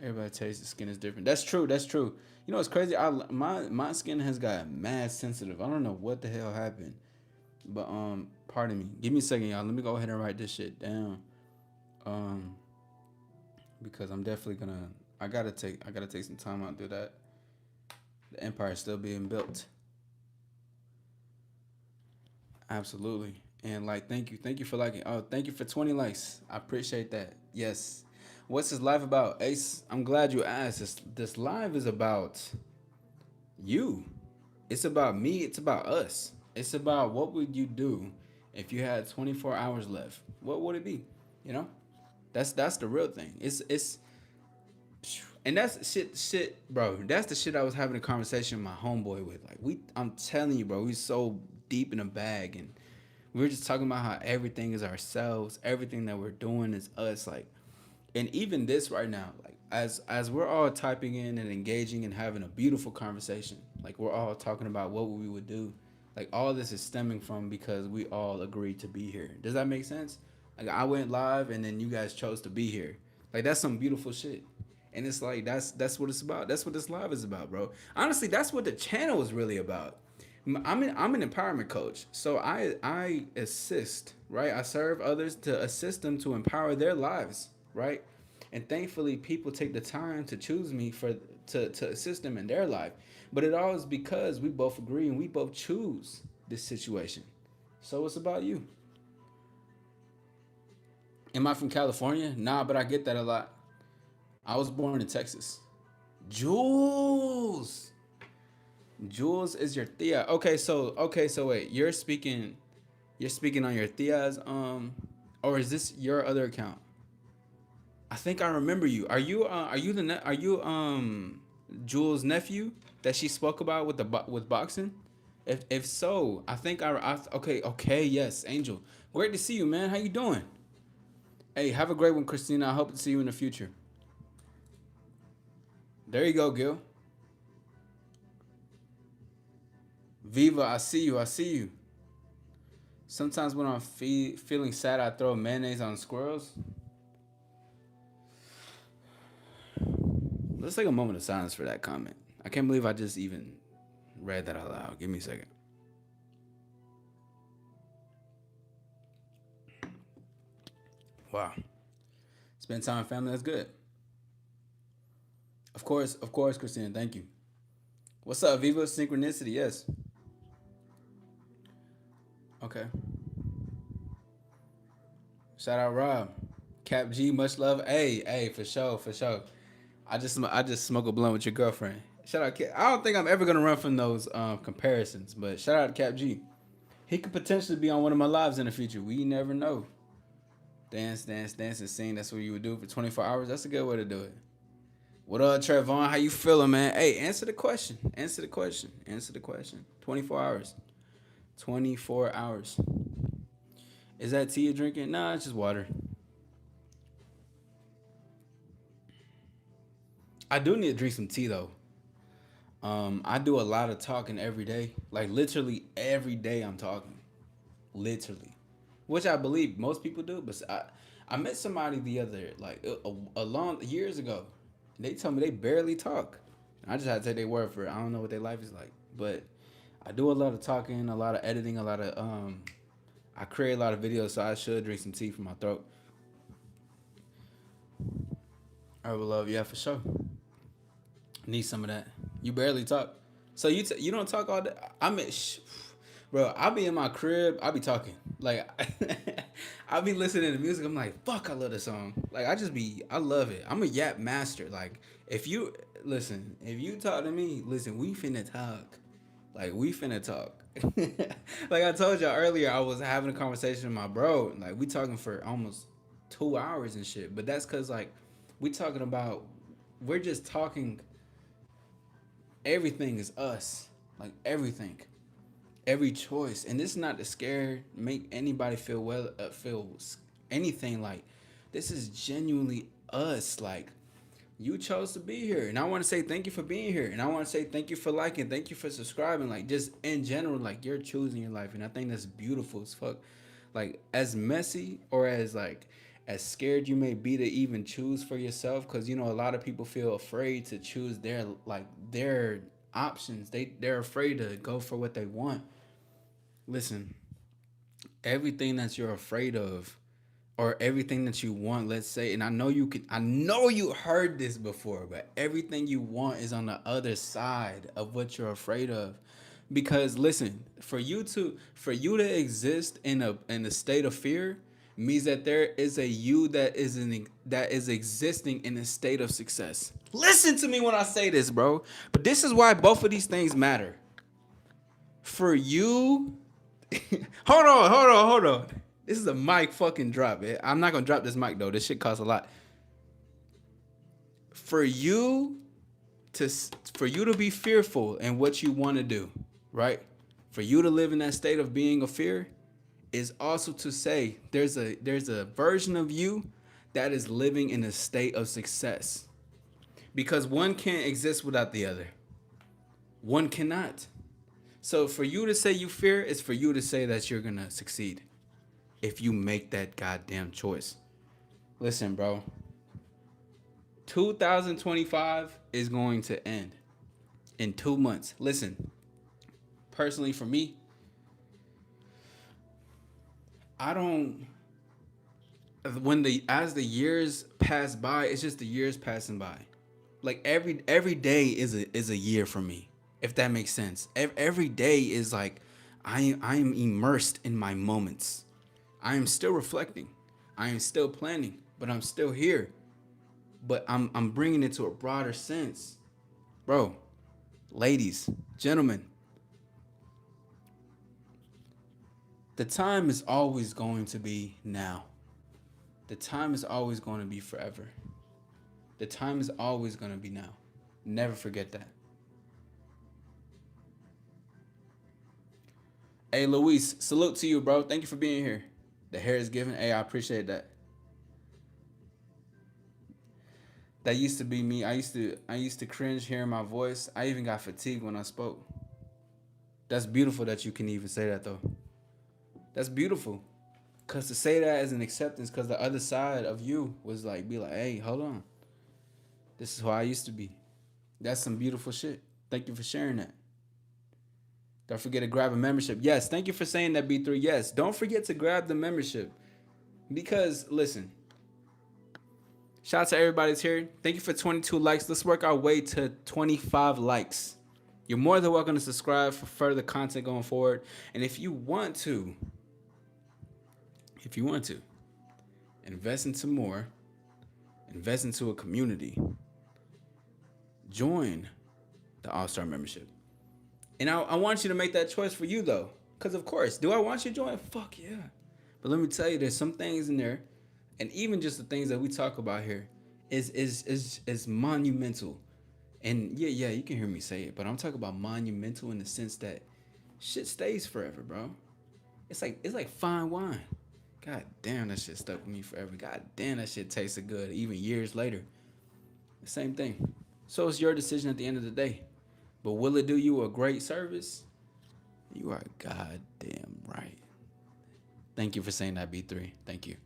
Everybody tastes the skin is different. That's true. That's true. You know what's crazy? My skin has got mad sensitive. I don't know what the hell happened. But pardon me. Give me a second, y'all. Let me go ahead and write this shit down. Um, because I'm definitely gonna. I gotta take some time out to do that. The empire is still being built. Absolutely. And like, thank you for liking. Oh, thank you for 20 likes. I appreciate that. Yes. What's this live about, Ace? I'm glad you asked. This live is about you. It's about me. It's about us. It's about what would you do if you had 24 hours left? What would it be? You know? That's the real thing. It's and that's shit, bro. That's the shit I was having a conversation with my homeboy with. Like I'm telling you, bro, we so deep in a bag, and we were just talking about how everything is ourselves, everything that we're doing is us. Like, and even this right now, like as we're all typing in and engaging and having a beautiful conversation, like we're all talking about what we would do. Like all this is stemming from because we all agreed to be here. Does that make sense? Like I went live and then you guys chose to be here. Like that's some beautiful shit. And it's like that's what it's about. That's what this live is about, bro. Honestly, that's what the channel is really about. I'm an empowerment coach, so I assist, right? I serve others to assist them to empower their lives, right? And thankfully, people take the time to choose me to assist them in their life. But it all is because we both agree and we both choose this situation. So it's about you. Am I from California? Nah, but I get that a lot. I was born in Texas. Jules. Jules is your Thea. Okay, so wait, you're speaking on your Thea's or is this your other account? I think I remember you. Are you Jules' nephew that she spoke about with with boxing? If so, I think okay, yes, Angel. Great to see you, man. How you doing? Hey, have a great one, Christina. I hope to see you in the future. There you go, Gil. Viva, I see you. I see you. Sometimes when I'm feeling sad, I throw mayonnaise on squirrels. Let's take a moment of silence for that comment. I can't believe I just even read that out loud. Give me a second. Wow. Spend time with family. That's good. Of course, Christina. Thank you. What's up, Viva? Synchronicity. Yes. Okay. Shout out Rob. Cap G, much love. Hey, for sure, for sure. I just smoke a blunt with your girlfriend. Shout out. I don't think I'm ever gonna run from those comparisons, but shout out to Cap G. He could potentially be on one of my lives in the future. We never know. Dance, dance, dance, and sing. That's what you would do for 24 hours. That's a good way to do it. What up, Trevon? How you feeling, man? Hey, answer the question. Answer the question. Answer the question. 24 hours. 24 hours. Is that tea you're drinking? Nah, it's just water. I do need to drink some tea though. I do a lot of talking every day. Like literally every day I'm talking. Literally. Which I believe most people do, but I met somebody the other like a long years ago. They told me they barely talk. I just had to take their word for it. I don't know what their life is like, but I do a lot of talking, a lot of editing, a lot of I create a lot of videos, so I should drink some tea for my throat. I would love, yeah, for sure. Need some of that. You barely talk, so you don't talk all day. I mean, bro, I be in my crib. I be talking like I be listening to music. I'm like, fuck, I love this song. Like I love it. I'm a yap master. Like if you listen, if you talk to me, listen, we finna talk. Like we finna talk. Like I told y'all earlier, I was having a conversation with my bro. Like we talking for almost 2 hours and shit. But that's cause like we talking about we're just talking. Everything is us. Like everything, every choice, and this is not to scare make anybody feel anything. Like this is genuinely us. Like you chose to be here, and I want to say thank you for being here, and I want to say thank you for liking, thank you for subscribing. Like just in general, like you're choosing your life, and I think that's beautiful as fuck. Like as messy or as scared you may be to even choose for yourself, because a lot of people feel afraid to choose their options. They're afraid to go for what they want. Listen, everything that you're afraid of or everything that you want, let's say, and I know you heard this before, but everything you want is on the other side of what you're afraid of. Because listen, for you to exist in a state of fear means that there is a you that is existing in a state of success. Listen to me when I say this, bro. But this is why both of these things matter. For you hold on. This is a mic fucking drop. I'm not gonna drop this mic though. This shit costs a lot. For you to for you to be fearful in what you want to do, right? For you to live in that state of being a fear is also to say there's a version of you that is living in a state of success. Because one can't exist without the other. One cannot. So for you to say you fear is for you to say that you're gonna succeed if you make that goddamn choice. Listen, bro. 2025 is going to end in 2 months. Listen, personally for me, I don't when the as the years pass by, it's just the years passing by. Like every day is a year for me, if that makes sense. Every day is like I am immersed in my moments. I am still reflecting. I am still planning, but I'm still here. But I'm bringing it to a broader sense, bro. Ladies, gentlemen, the time is always going to be now. The time is always going to be forever. The time is always going to be now. Never forget that. Hey, Luis, salute to you, bro. Thank you for being here. The hair is given. Hey, I appreciate that. That used to be me. I used to cringe hearing my voice. I even got fatigued when I spoke. That's beautiful that you can even say that though. That's beautiful. Cause to say that as an acceptance, cause the other side of you was like, be like, hey, hold on. This is who I used to be. That's some beautiful shit. Thank you for sharing that. Don't forget to grab a membership. Yes, thank you for saying that, B3. Yes, don't forget to grab the membership. Because, listen, shout out to everybody that's here. Thank you for 22 likes. Let's work our way to 25 likes. You're more than welcome to subscribe for further content going forward. And if you want to, invest into more, invest into a community, join the All Star membership. And I want you to make that choice for you though. Because of course, do I want you to join? Fuck yeah. But let me tell you, there's some things in there, and even just the things that we talk about here is monumental. And yeah, you can hear me say it, but I'm talking about monumental in the sense that shit stays forever, bro. It's like fine wine. God damn, that shit stuck with me forever. God damn, that shit tasted good even years later. The same thing. So it's your decision at the end of the day. But will it do you a great service? You are goddamn right. Thank you for saying that, B3. Thank you.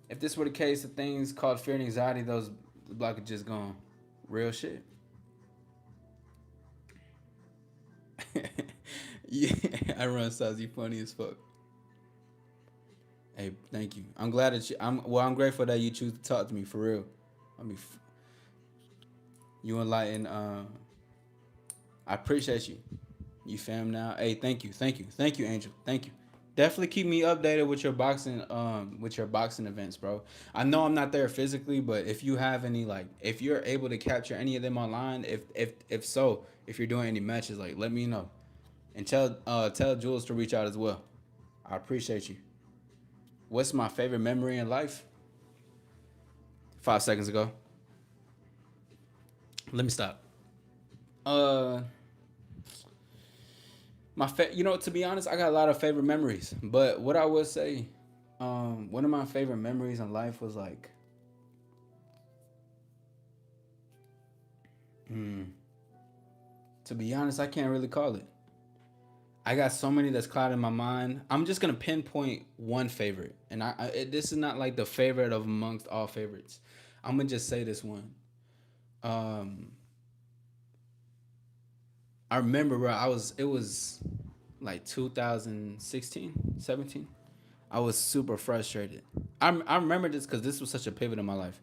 If this were the case of things called fear and anxiety, those blockages just gone. Real shit. Yeah, I run styles. You funny as fuck. Hey, thank you. I'm glad that I'm grateful that you choose to talk to me for real. I mean, you enlighten. I appreciate you. You fam now. Hey, thank you, Angel. Thank you. Definitely keep me updated with your boxing events, bro. I know I'm not there physically, but if you have any if you're able to capture any of them online, if you're doing any matches, like let me know, and tell Jules to reach out as well. I appreciate you. What's my favorite memory in life? 5 seconds ago. Let me stop. Uh, to be honest, I got a lot of favorite memories. But what I would say, one of my favorite memories in life was to be honest, I can't really call it. I got so many that's clouded in my mind. I'm just gonna pinpoint one favorite, and this is not like the favorite of amongst all favorites. I'm gonna just say this one. Um, I remember, bro. It was like 2016, 17. I was super frustrated. I remember this because this was such a pivot in my life.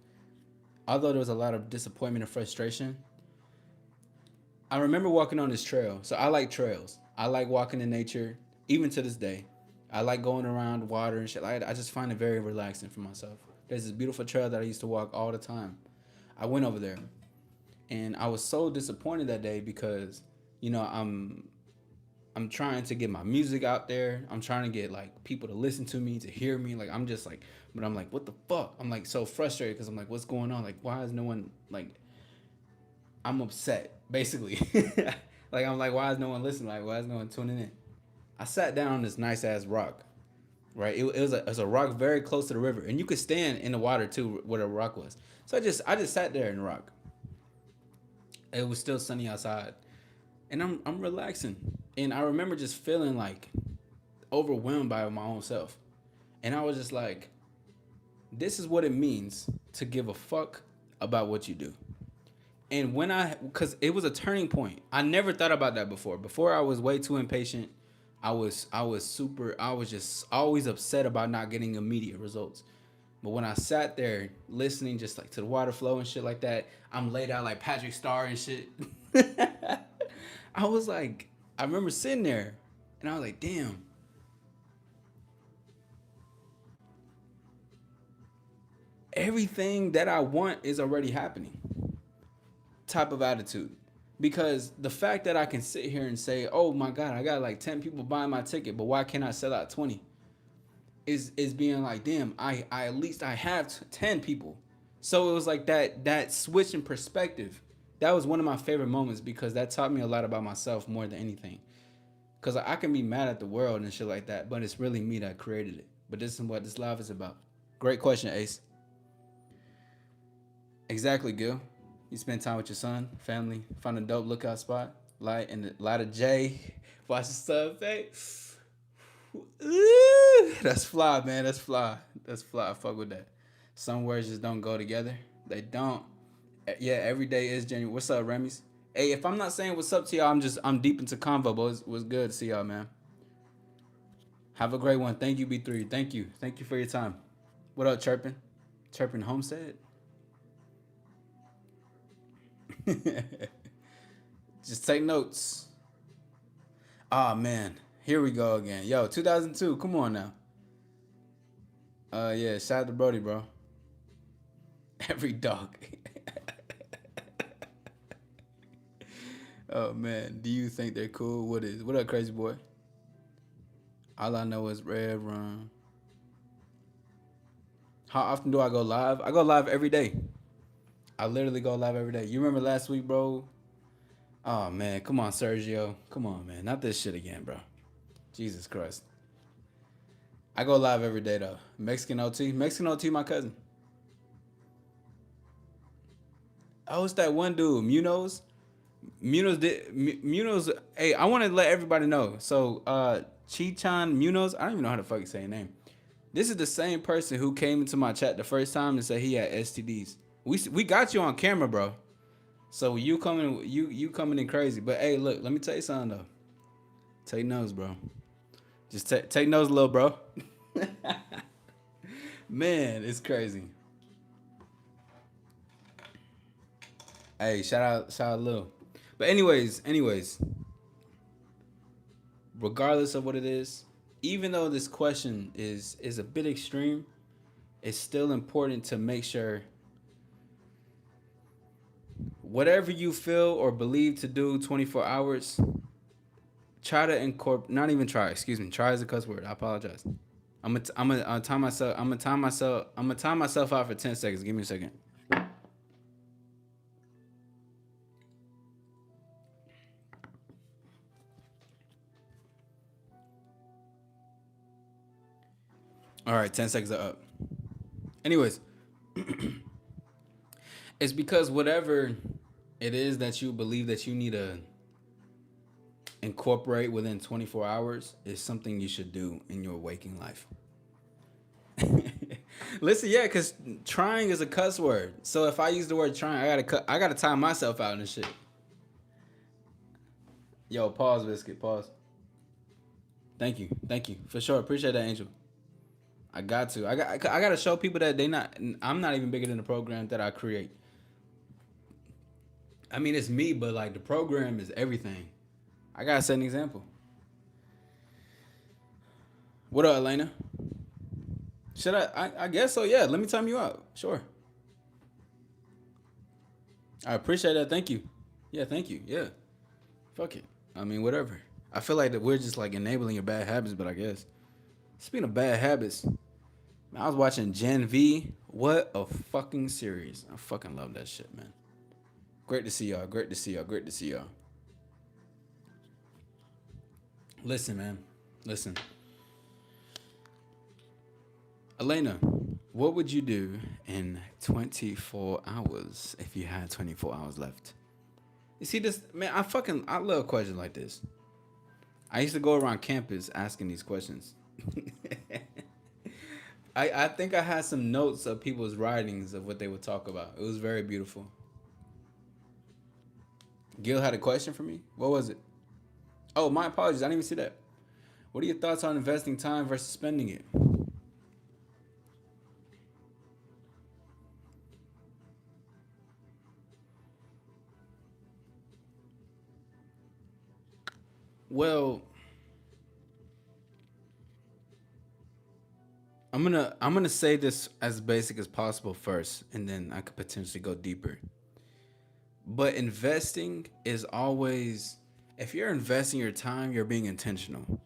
Although there was a lot of disappointment and frustration, I remember walking on this trail. So I like trails. I like walking in nature, even to this day. I like going around water and shit. I just find it very relaxing for myself. There's this beautiful trail that I used to walk all the time. I went over there, and I was so disappointed that day because, you know, I'm I'm trying to get my music out there. I'm trying to get like people to listen to me, to hear me. Like I'm just like, but I'm like, what the fuck? I'm like so frustrated because I'm like, what's going on? Like, why is no one like? I'm upset basically. Like I'm like, why is no one listening? Like, why is no one tuning in? I sat down on this nice ass rock, right? It was a rock very close to the river, and you could stand in the water too, where the rock was. So I just sat there in the rock. It was still sunny outside, and I'm relaxing, and I remember just feeling like overwhelmed by my own self, and I was just like, this is what it means to give a fuck about what you do. And when because it was a turning point. I never thought about that before. Before I was way too impatient. I was just always upset about not getting immediate results. But when I sat there listening just like to the water flow and shit like that, I'm laid out like Patrick Star and shit. I was like, I remember sitting there and I was like, damn, everything that I want is already happening. Type of attitude. Because the fact that I can sit here and say, oh my God, I got like 10 people buying my ticket, but why can't I sell out 20? Is being like, damn, I at least I have 10 people. So it was like that switch in perspective. That was one of my favorite moments because that taught me a lot about myself more than anything. Because I can be mad at the world and shit like that, but it's really me that created it. But this is what this life is about. Great question, Ace. Exactly, Gil. You spend time with your son, family, find a dope lookout spot, light and the light of J, watch the sunset. That's fly, man. That's fly. That's fly. I fuck with that. Some words just don't go together. They don't. Yeah, every day is January. What's up, Remy's? Hey, if I'm not saying what's up to y'all, I'm deep into convo, but it was good to see y'all, man. Have a great one. Thank you, B3. Thank you. Thank you for your time. What up, Chirpin? Chirpin Homestead? Just take notes. Ah, man. Here we go again. Yo, 2002. Come on now. Yeah, shout out to Brody, bro. Every dog. Oh man, do you think they're cool? What up, crazy boy? All I know is Red Run. How often do I go live? I go live every day. I literally go live every day. You remember last week, bro? Oh man, come on, Sergio. Come on, man. Not this shit again, bro. Jesus Christ. I go live every day though. Mexican OT. Mexican OT, my cousin. Oh, it's that one dude, Munoz. Munoz. Hey, I want to let everybody know. So, Chichan Munoz. I don't even know how to fucking say his name. This is the same person who came into my chat the first time and said he had STDs. We got you on camera, bro. So you coming in crazy. But hey, look, let me tell you something though. Take notes, bro. Just take notes, little bro. Man, it's crazy. Hey, shout out, Lil. But anyways, regardless of what it is, even though this question is a bit extreme, it's still important to make sure whatever you feel or believe to do 24 hours, try to incorporate. Not even try. Excuse me. Try is a cuss word. I apologize. I'm gonna time myself. I'm gonna time myself out for 10 seconds. Give me a second. All right, 10 seconds are up. Anyways, it's because whatever it is that you believe that you need to incorporate within 24 hours is something you should do in your waking life. Listen, yeah, because trying is a cuss word. So if I use the word trying, I gotta time myself out and shit. Yo, pause, biscuit, pause. Thank you for sure. Appreciate that, Angel. I got to. I got to show people that they not. I'm not even bigger than the program that I create. I mean, it's me, but like the program is everything. I gotta set an example. What up, Elena? Should I guess so. Yeah. Let me time you out. Sure. I appreciate that. Thank you. Yeah. Thank you. Yeah. Fuck it. I mean, whatever. I feel like that we're just like enabling your bad habits, but I guess speaking of bad habits, man, I was watching Gen V. What a fucking series! I fucking love that shit, man. Great to see y'all. Great to see y'all. Great to see y'all. Listen, man. Listen, Elena. What would you do in 24 hours if you had 24 hours left? You see this, man. I love questions like this. I used to go around campus asking these questions. I think I had some notes of people's writings of what they would talk about. It was very beautiful. Gil had a question for me. What was it? Oh, my apologies. I didn't even see that. What are your thoughts on investing time versus spending it? Well, I'm gonna say this as basic as possible first, and then I could potentially go deeper. But investing is always, if you're investing your time, you're being intentional.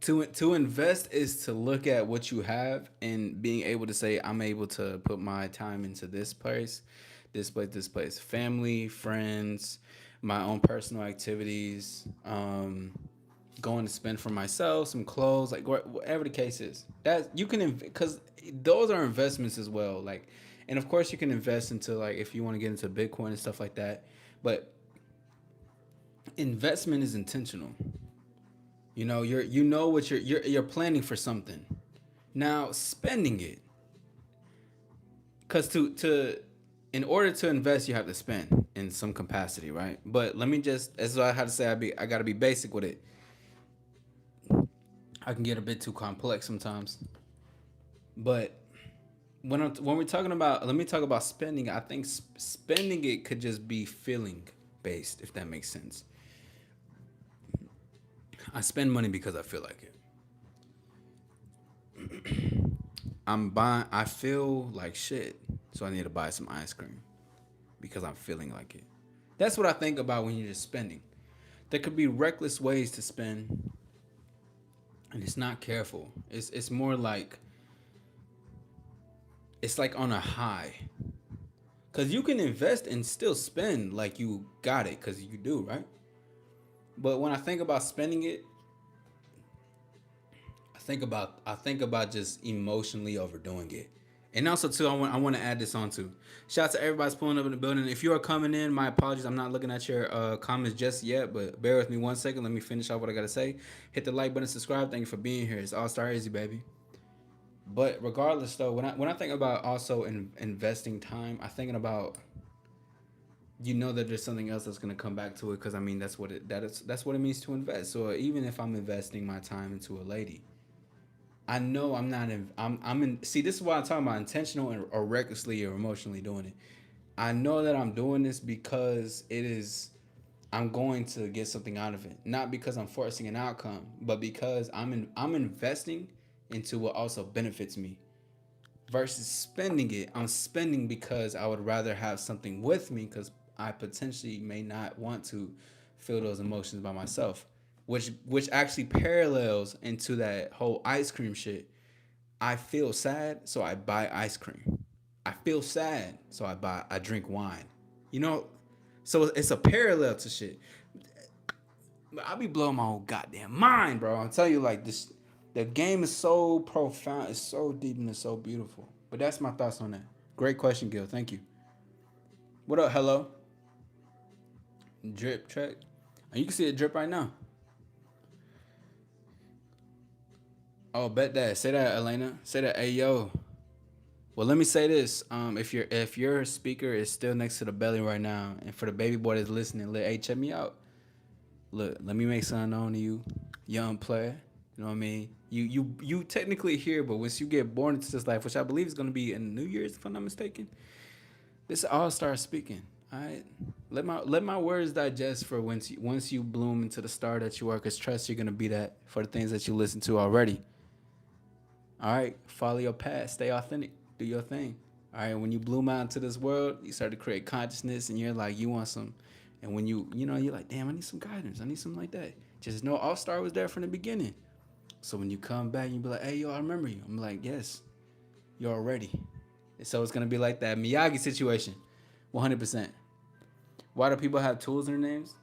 To invest is to look at what you have and being able to say, I'm able to put my time into this place, this place, this place. Family, friends, my own personal activities, going to spend for myself, some clothes, like whatever the case is. That you can, because those are investments as well. Like, and of course you can invest into, like, if you want to get into Bitcoin and stuff like that. But investment is intentional. You know, you know what you're planning for something. Now spending it, because to in order to invest, you have to spend in some capacity, right? But let me just, as I had to say, I gotta be basic with it. I can get a bit too complex sometimes. But when we're talking about, let me talk about spending. I think spending it could just be feeling based, if that makes sense. I spend money because I feel like it. I'm buying. I feel like shit, so I need to buy some ice cream because I'm feeling like it. That's what I think about when you're just spending. There could be reckless ways to spend, and it's not careful. It's more like, it's like on a high, cause you can invest and still spend like you got it, cause you do, right? But when I think about spending it, I think about just emotionally overdoing it. And also too, I want to add this on too. Shout out to everybody's pulling up in the building. If you are coming in, my apologies. I'm not looking at your comments just yet, but bear with me 1 second. Let me finish off what I gotta say. Hit the like button, subscribe. Thank you for being here. It's All Star Easy, baby. But regardless, though, when I think about also investing time, I thinking about, that there's something else that's gonna come back to it, because I mean that's what it means to invest. So even if I'm investing my time into a lady, I know I'm not in. I'm in. See, this is why I'm talking about intentional or recklessly or emotionally doing it. I know that I'm doing this because it is. I'm going to get something out of it, not because I'm forcing an outcome, but because I'm investing into what also benefits me. Versus spending it, I'm spending because I would rather have something with me, because I potentially may not want to feel those emotions by myself, which actually parallels into that whole ice cream shit. I feel sad, so I buy ice cream. I feel sad, so I drink wine. You know, so it's a parallel to shit. I be blowing my whole goddamn mind, bro. I'm telling you, like this, the game is so profound, it's so deep, and it's so beautiful. But that's my thoughts on that. Great question, Gil. Thank you. What up, hello? Drip track. And you can see it drip right now. Oh, bet that. Say that, Elena. Say that. Hey, yo. Well, let me say this. If your speaker is still next to the belly right now, and for the baby boy that's listening, hey, check me out. Look, let me make something known to you, young player. You know what I mean? You technically here, but once you get born into this life, which I believe is gonna be in New Year's, if I'm not mistaken, this all star speaking. All right, let my words digest for once you bloom into the star that you are. Cause trust, you're gonna be that for the things that you listen to already. All right, follow your path, stay authentic, do your thing. All right, when you bloom out into this world, you start to create consciousness, and you're like, you want some. And when you're like, damn, I need some guidance. I need something like that. Just know All Star was there from the beginning. So when you come back, you be like, hey, yo, I remember you. I'm like, yes, you're already. So it's gonna be like that Miyagi situation, 100%. Why do people have tools in their names?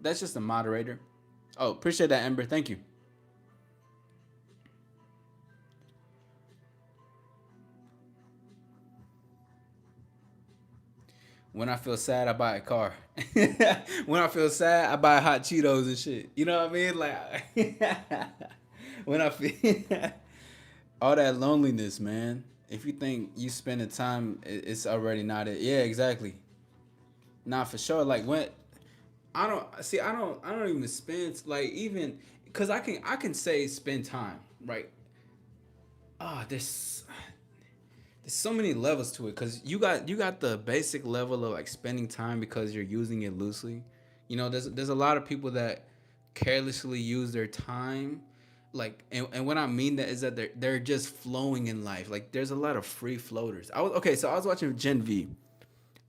That's just a moderator. Oh, appreciate that, Ember. Thank you. When I feel sad, I buy a car. When I feel sad, I buy hot Cheetos and shit. You know what I mean? Like, when I feel all that loneliness, man. If you think you spending time, it's already not it. Yeah, exactly. Not for sure. Like when I don't see, I don't even spend like even because I can say spend time, right? Ah, there's so many levels to it because you got the basic level of like spending time because you're using it loosely. There's a lot of people that carelessly use their time, like, and what I mean that is that they're just flowing in life. Like there's a lot of free floaters. So I was watching Gen V,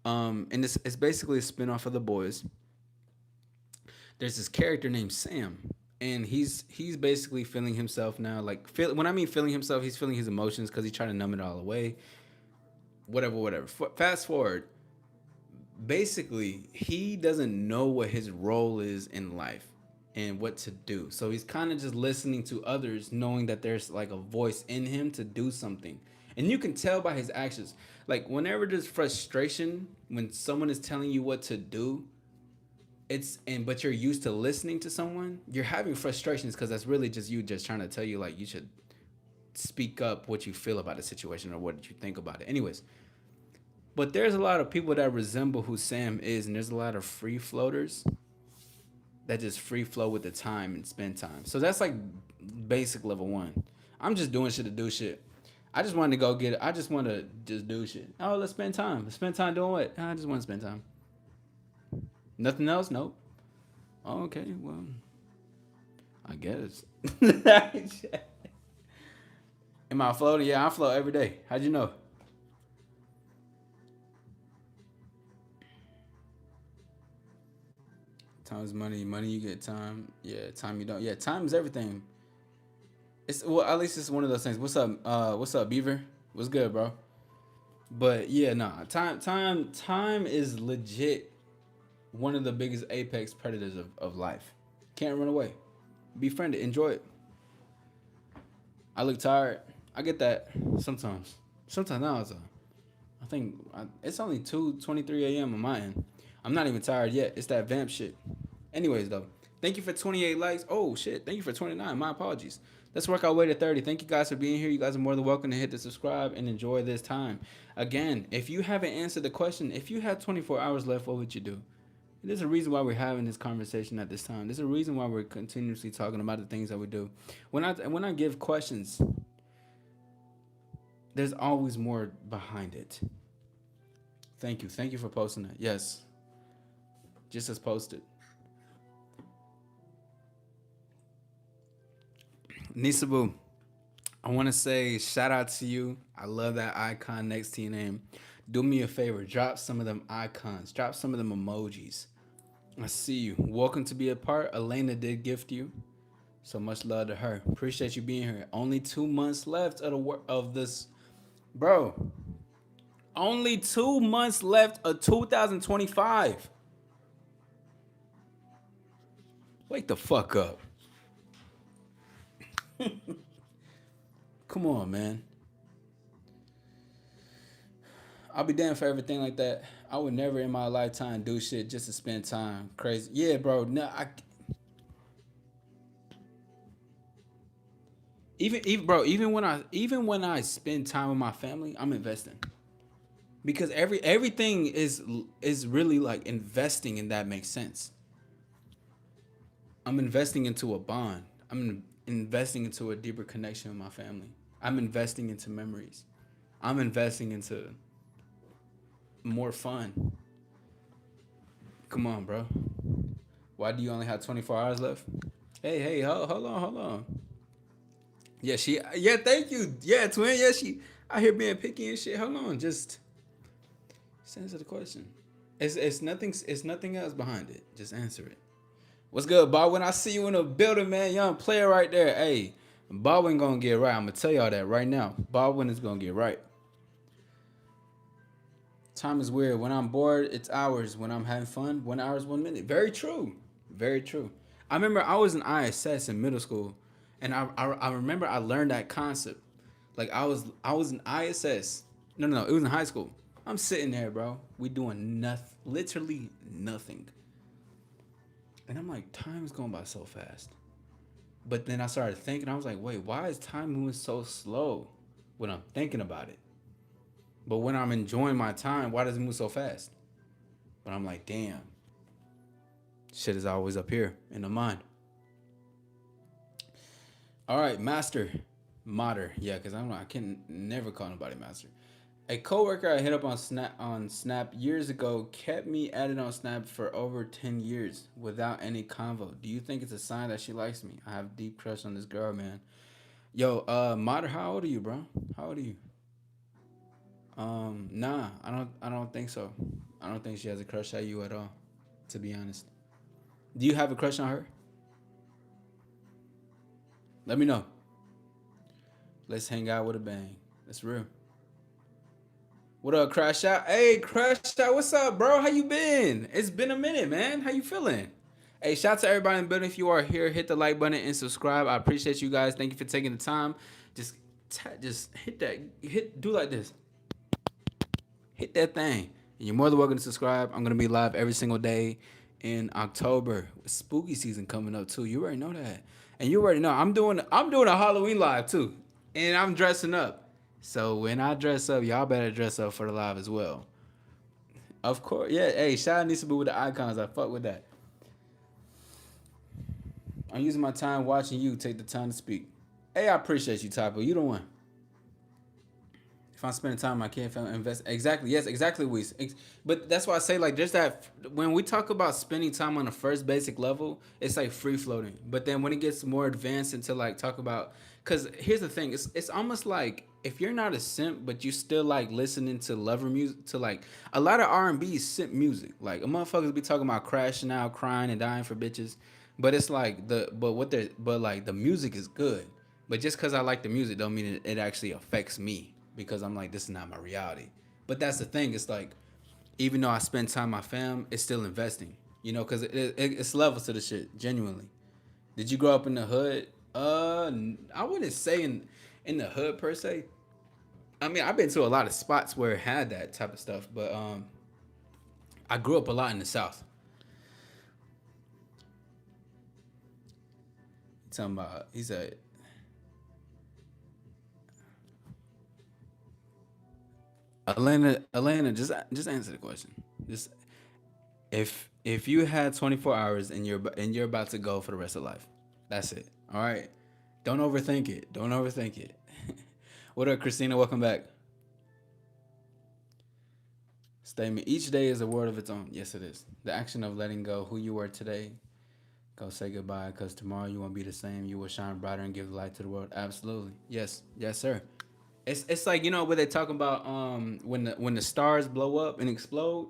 and it's basically a spinoff of The Boys. There's this character named Sam, and he's basically feeling himself now. Like when I mean feeling himself, he's feeling his emotions because he's trying to numb it all away. Whatever. Fast forward, basically he doesn't know what his role is in life and what to do. So he's kind of just listening to others, knowing that there's like a voice in him to do something. And you can tell by his actions. Like whenever there's frustration, when someone is telling you what to do, but you're used to listening to someone, you're having frustrations because that's really just you just trying to tell you like you should speak up what you feel about a situation or what you think about it. Anyways, but there's a lot of people that resemble who Sam is, and there's a lot of free floaters that just free flow with the time and spend time. So that's like basic level one. I'm just doing shit to do shit. I just wanted to go get it. I just want to just do shit. Oh, let's spend time. Let's spend time doing what? I just want to spend time. Nothing else? Nope. Oh, okay, well, I guess. Am I floating? Yeah, I float every day. How'd you know? Time is money. Money you get time. Yeah, time you don't. Yeah, time is everything. It's well, at least it's one of those things. What's up, Beaver? What's good, bro? But yeah, nah. Time is legit one of the biggest apex predators of life. Can't run away. Befriend it. Enjoy it. I look tired. I get that sometimes. Sometimes now I think it's only 2:23 a.m. on my end. I'm not even tired yet. It's that vamp shit. Anyways, though, thank you for 28 likes. Oh shit, thank you for 29. My apologies. Let's work our way to 30. Thank you guys for being here. You guys are more than welcome to hit the subscribe and enjoy this time. Again, if you haven't answered the question, if you had 24 hours left, what would you do? There's a reason why we're having this conversation at this time. There's a reason why we're continuously talking about the things that we do. When I give questions, there's always more behind it. Thank you. Thank you for posting that. Yes, just as posted. Nisabu, I want to say shout out to you. I love that icon next to your name. Do me a favor, drop some of them icons, drop some of them emojis. I see you. Welcome to be a part. Elena did gift you. So much love to her. Appreciate you being here. Only 2 months left of this, bro. Only 2 months left of 2025. Wake the fuck up. Come on, man. I'll be damned for everything like that. I would never in my lifetime do shit just to spend time. Crazy. Yeah, bro. No, even when I spend time with my family, I'm investing. Because everything is really like investing, and that makes sense. I'm investing into a bond. I'm investing into a deeper connection with my family. I'm investing into memories. I'm investing into more fun. Come on, bro. Why do you only have 24 hours left? Hey, hold on. Yeah, thank you. Yeah, twin. Yeah, she out here being picky and shit. Hold on, just answer the question. It's nothing else behind it. Just answer it. What's good, Bob? When I see you in the building, man, young player right there. Hey, Baldwin gonna get right. I'm gonna tell y'all that right now. Baldwin is gonna get right. Time is weird. When I'm bored, it's hours. When I'm having fun, 1 hour is 1 minute. Very true. Very true. I remember I was in ISS in middle school, and I remember I learned that concept. Like I was in ISS. No, it was in high school. I'm sitting there, bro. We doing nothing, literally nothing, and I'm like, time is going by so fast. But then I started thinking, I was like, wait, why is time moving so slow when I'm thinking about it? But when I'm enjoying my time, why does it move so fast? But I'm like, damn, shit is always up here in the mind. All right, master, modder, yeah, because I can never call nobody master. A coworker I hit up on Snap years ago kept me added on Snap for over 10 years without any convo. Do you think it's a sign that she likes me? I have a deep crush on this girl, man. Yo, modder, how old are you, bro? How old are you? Nah, I don't think so. I don't think she has a crush at you at all, to be honest. Do you have a crush on her? Let me know. Let's hang out with a bang. That's real. What up, Crash Out? Hey, Crash Out, what's up, bro? How you been? It's been a minute, man. How you feeling? Hey, shout out to everybody in the building. If you are here, hit the like button and subscribe. I appreciate you guys. Thank you for taking the time. Just, just hit that. Do like this. Hit that thing. And you're more than welcome to subscribe. I'm gonna be live every single day in October. Spooky season coming up too. You already know that. And you already know I'm doing a Halloween live too. And I'm dressing up. So when I dress up, y'all better dress up for the live as well. Of course. Yeah, hey, Shy needs to be with the icons. I fuck with that. I'm using my time watching you take the time to speak. Hey, I appreciate you, Typo. You the one. If I'm spending time, I can't invest. Exactly. Yes, exactly. But that's why I say like there's that when we talk about spending time on the first basic level, it's like free floating. But then when it gets more advanced into like talk about, because here's the thing, it's almost like if you're not a simp, but you still like listening to lover music, to like a lot of R&B is simp music. Like a motherfuckers be talking about crashing out, crying, and dying for bitches. But it's like but like the music is good. But just because I like the music don't mean it actually affects me because I'm like, this is not my reality. But that's the thing. It's like, even though I spend time with my fam, it's still investing. Because it's levels to the shit. Genuinely. Did you grow up in the hood? I wouldn't say in the hood per se. I mean, I've been to a lot of spots where it had that type of stuff, but I grew up a lot in the South. Talking about, he said, Atlanta, just answer the question. Just if you had 24 hours and you're about to go for the rest of life, that's it. All right. Don't overthink it. Don't overthink it. What up, Christina? Welcome back. Statement: each day is a word of its own. Yes, it is. The action of letting go who you were today. Go say goodbye, because tomorrow you won't be the same. You will shine brighter and give light to the world. Absolutely. Yes. Yes, sir. It's like what they talk about when the stars blow up and explode.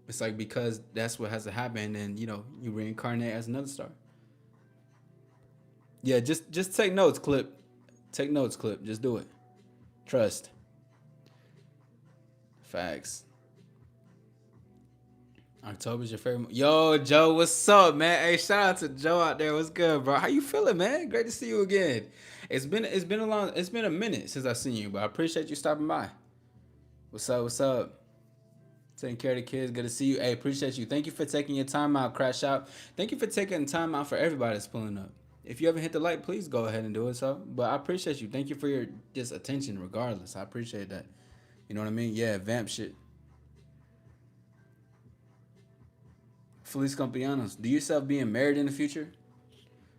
It's like because that's what has to happen, and you reincarnate as another star. Yeah, just take notes, clip. Take notes, clip. Just do it. Trust. Facts. October's your favorite. Yo, Joe, what's up, man? Hey, shout out to Joe out there. What's good, bro? How you feeling, man? Great to see you again. It's been a minute since I've seen you, but I appreciate you stopping by. What's up? What's up? Taking care of the kids. Good to see you. Hey, appreciate you. Thank you for taking your time out, Crash Out. Thank you for taking time out for everybody that's pulling up. If you haven't hit the like, please go ahead and do it. So, but I appreciate you. Thank you for your just attention, regardless. I appreciate that. You know what I mean? Yeah, vamp shit. Feliz Campeanos. Do you yourself being married in the future?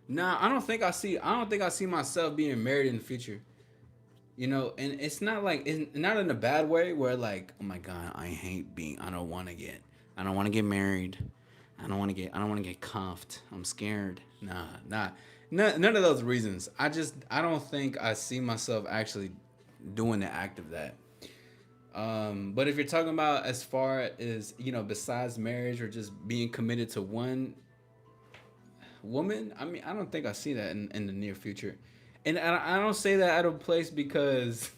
Nah, I don't think I see. I don't think I see myself being married in the future. And it's not like it's not in a bad way where like, oh my god, I hate being. I don't want to get. I don't want to get married. I don't want to get cuffed. I'm scared. Nah. None of those reasons. I don't think I see myself actually doing the act of that. But if you're talking about as far as besides marriage or just being committed to one woman, I mean, I don't think I see that in the near future. And I don't say that out of place because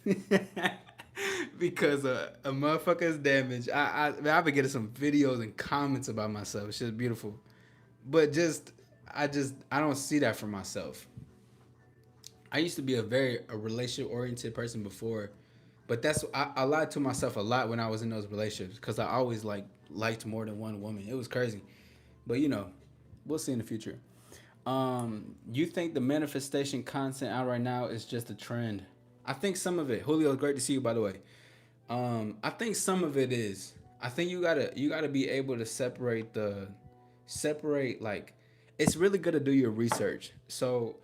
because a motherfucker is damaged. Man, I've been getting some videos and comments about myself. It's just beautiful, but I don't see that for myself. I used to be a relationship oriented person before, but I lied to myself a lot when I was in those relationships because I always liked more than one woman. It was crazy, but we'll see in the future. You think the manifestation content out right now is just a trend? I think some of it. Julio, great to see you by the way. I think some of it is. I think you gotta be able to separate like it's really good to do your research. So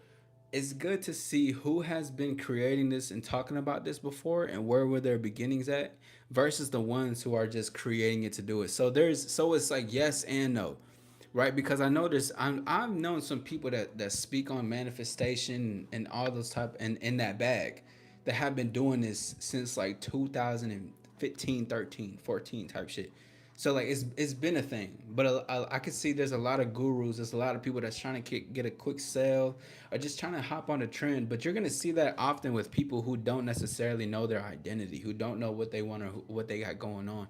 it's good to see who has been creating this and talking about this before and where were their beginnings at versus the ones who are just creating it to do it. So it's like yes and no, right? Because I know I've known some people that speak on manifestation and all those type and in that bag that have been doing this since like 2015, 13, 14 type shit. So like it's been a thing, but I can see there's a lot of gurus. There's a lot of people that's trying to get a quick sale or just trying to hop on a trend. But you're gonna see that often with people who don't necessarily know their identity, who don't know what they want or what they got going on.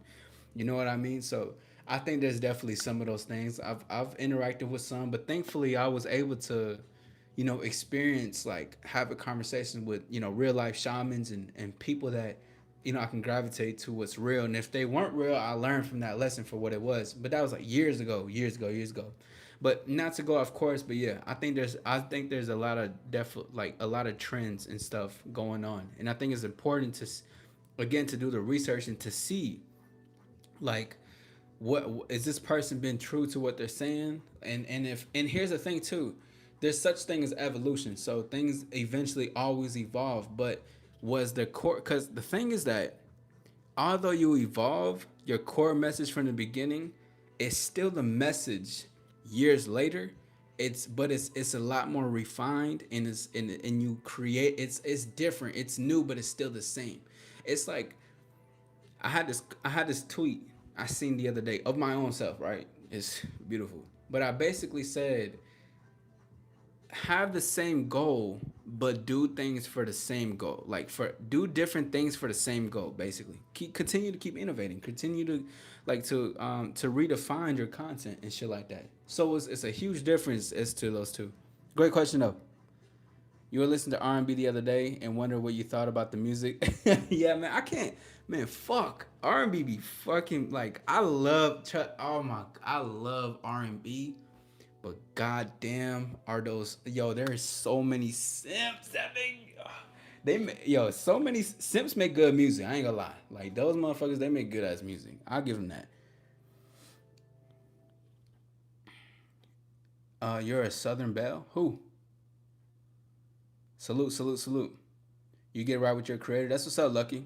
You know what I mean? So I think there's definitely some of those things. I've interacted with some, but thankfully I was able to, experience like have a conversation with real life shamans and people that I can gravitate to what's real. And if they weren't real, I learned from that lesson for what it was. But that was like years ago, years ago, years ago. But not to go off course, but yeah, I think there's a lot of like a lot of trends and stuff going on, and I think it's important to again to do the research and to see like what is this person been true to what they're saying, and here's the thing too, there's such thing as evolution, so things eventually always evolve, but was the core, because the thing is that although you evolve, your core message from the beginning is still the message years later. It's a lot more refined, and you create it's different, it's new, but it's still the same. It's like I had this tweet I seen the other day of my own self, right? It's beautiful. But I basically said have the same goal but do things for the same goal, like for do different things for the same goal. Basically continue to keep innovating, continue to to redefine your content and shit like that. So it's a huge difference as to those two. Great question though. You were listening to R&B the other day and wonder what you thought about the music. Yeah, man, I can't. Man, fuck R&B. Be fucking like I love R&B, but goddamn, are those yo? There's so many simps that so many simps make good music. I ain't gonna lie. Like those motherfuckers, they make good ass music. I'll give them that. You're a Southern Belle. Who? Salute, salute, salute. You get right with your creator. That's what's up, Lucky.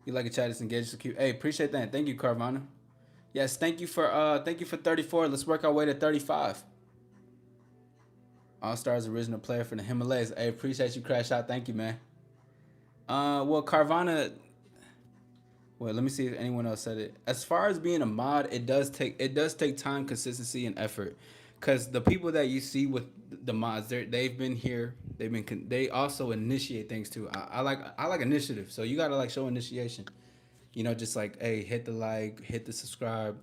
You like a chat that's engaged, so cute. Hey, appreciate that. Thank you, Carvana. Yes, thank you for 34. Let's work our way to 35. All Stars original player from the Himalayas. Hey, appreciate you, Crash Out. Thank you, man. Well, Carvana. Well, let me see if anyone else said it. As far as being a mod, it does take time, consistency, and effort. Cause the people that you see with the mods, they've been here. They also initiate things too. I like initiative, so you gotta like show initiation. Just like hey, hit the like, hit the subscribe,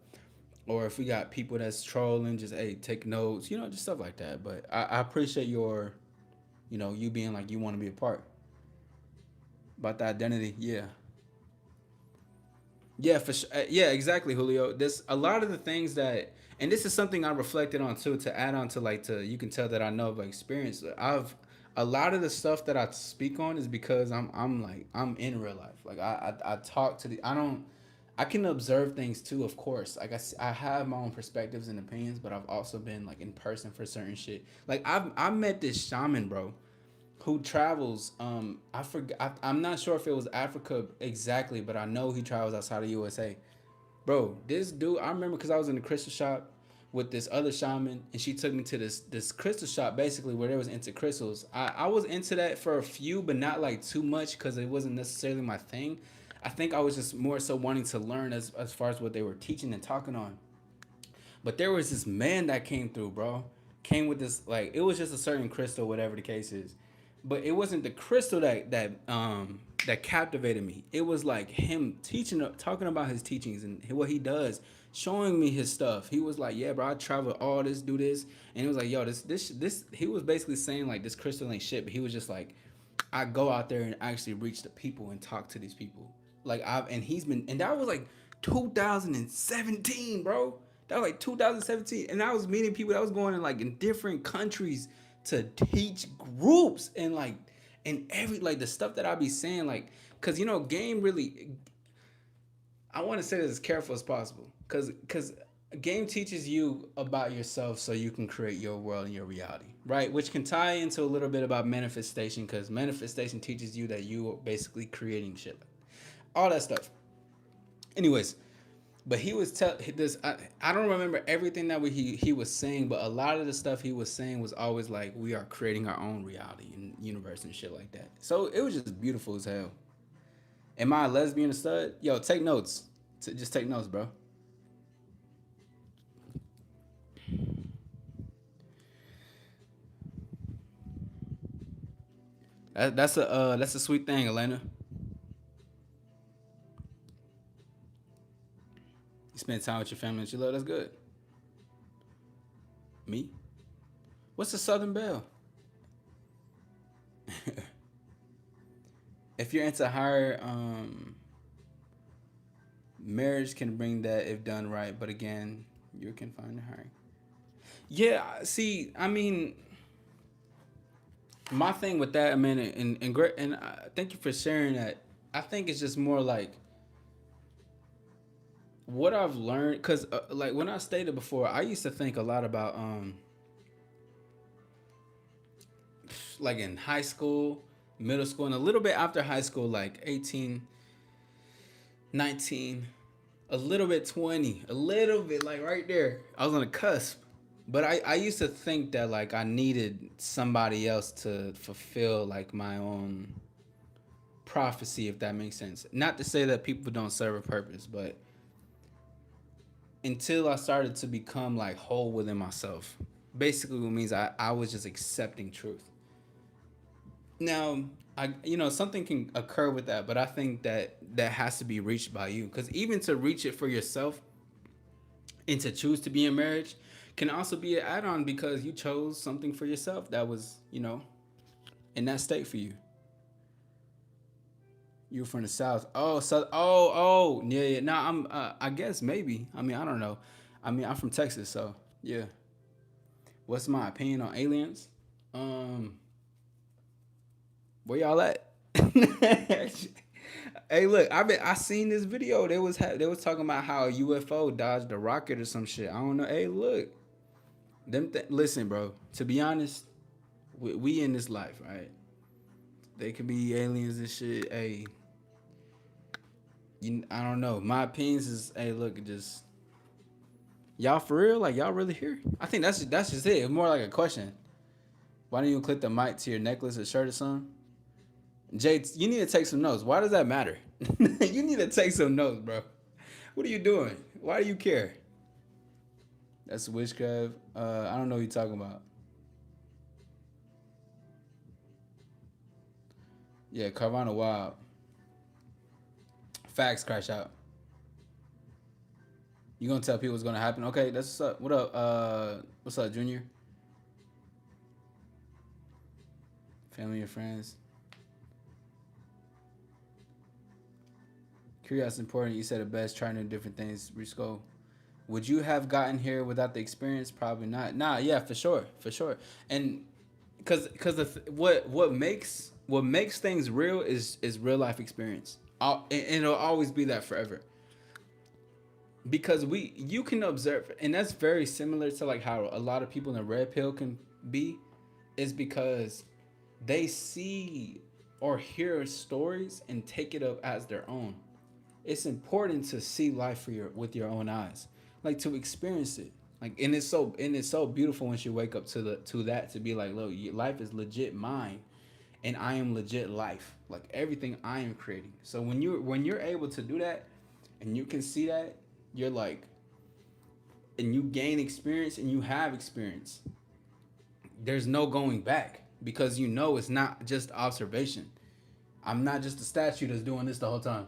or if we got people that's trolling, just hey, take notes. Just stuff like that. But I appreciate you being like you want to be a part about the identity. Yeah. Yeah, for sure. Yeah, exactly, Julio. This a lot of the things that, and this is something I reflected on too. To add on to you can tell that I know by experience. I've a lot of the stuff that I speak on is because I'm in real life. Like I talk to the I don't I can observe things too. Of course, like I have my own perspectives and opinions, but I've also been like in person for certain shit. Like I met this shaman, bro, who travels. I forgot. I'm not sure if it was Africa exactly, but I know he travels outside of USA. Bro, this dude, I remember because I was in the crystal shop with this other shaman, and she took me to this crystal shop basically where they was into crystals. I was into that for a few, but not like too much because it wasn't necessarily my thing. I think I was just more so wanting to learn as far as what they were teaching and talking on. But there was this man that came through, bro. Came with this, like, it was just a certain crystal, whatever the case is. But it wasn't the crystal that captivated me. It was like him teaching, talking about his teachings and what he does, showing me his stuff. He was like, "Yeah, bro, I travel all this, do this," and he was like, "Yo, this." He was basically saying like this crystal ain't shit, but he was just like, "I go out there and actually reach the people and talk to these people." Like and that was like 2017, bro. That was like 2017, and I was meeting people that was going in like in different countries to teach groups and like and every like the stuff that I be saying like because game really I want to say this as careful as possible because a game teaches you about yourself so you can create your world and your reality, right? Which can tie into a little bit about manifestation because manifestation teaches you that you are basically creating shit, all that stuff. Anyways, but he was tell this. I don't remember everything that he was saying, but a lot of the stuff he was saying was always like we are creating our own reality and universe and shit like that. So it was just beautiful as hell. Am I a lesbian or stud? Yo, take notes. Just take notes, bro. That's a sweet thing, Elena. You spend time with your family and you love. That's good. Me? What's the Southern Belle? If you're into higher marriage can bring that if done right, but again, you can find the higher. Yeah, see, I mean, my thing with that, I mean, and great, and thank you for sharing that. I think it's just more like what I've learned, because like when I stated before, I used to think a lot about like in high school, middle school, and a little bit after high school, like 18, 19, a little bit 20, a little bit like right there. I was on the cusp. But I used to think that like I needed somebody else to fulfill like my own prophecy, if that makes sense. Not to say that people don't serve a purpose, but until I started to become like whole within myself, basically what means I was just accepting truth. Now, something can occur with that, but I think that that has to be reached by you because even to reach it for yourself and to choose to be in marriage can also be an add-on because you chose something for yourself that was in that state for you. You were from the south. Oh, so yeah, yeah. Nah, I guess maybe. I mean, I don't know. I mean, I'm from Texas, so yeah. What's my opinion on aliens? Um, where y'all at? Hey, look, I seen this video. They was talking about how a UFO dodged a rocket or some shit. I don't know. Hey, look, listen, bro. To be honest, we in this life, right? They could be aliens and shit. Hey, I don't know. My opinions is, hey, look, just y'all for real? Like y'all really here? I think that's just it. It's more like a question. Why don't you clip the mic to your necklace or shirt or something? Jay, you need to take some notes. Why does that matter? You need to take some notes, bro. What are you doing? Why do you care? That's witchcraft. I don't know what you're talking about. Yeah, Carvana Wild. Facts crash out. You gonna tell people what's gonna happen? Okay, that's what's up. What up? What's up, Junior? Family and friends. Curiosity is important. You said it best. Try new different things. Reach goal. Would you have gotten here without the experience? Probably not. Nah, yeah, for sure, for sure. And what makes things real is real life experience. And it'll always be that forever. Because you can observe, and that's very similar to like how a lot of people in the red pill can be, is because they see or hear stories and take it up as their own. It's important to see life with your own eyes, like to experience it. Like and it's so beautiful once you wake up to that to be like, look, life is legit mine, and I am legit life. like everything I am creating. So when you're able to do that and you can see that, you're like, and you gain experience and you have experience, there's no going back because you know it's not just observation. I'm not just a statue that's doing this the whole time.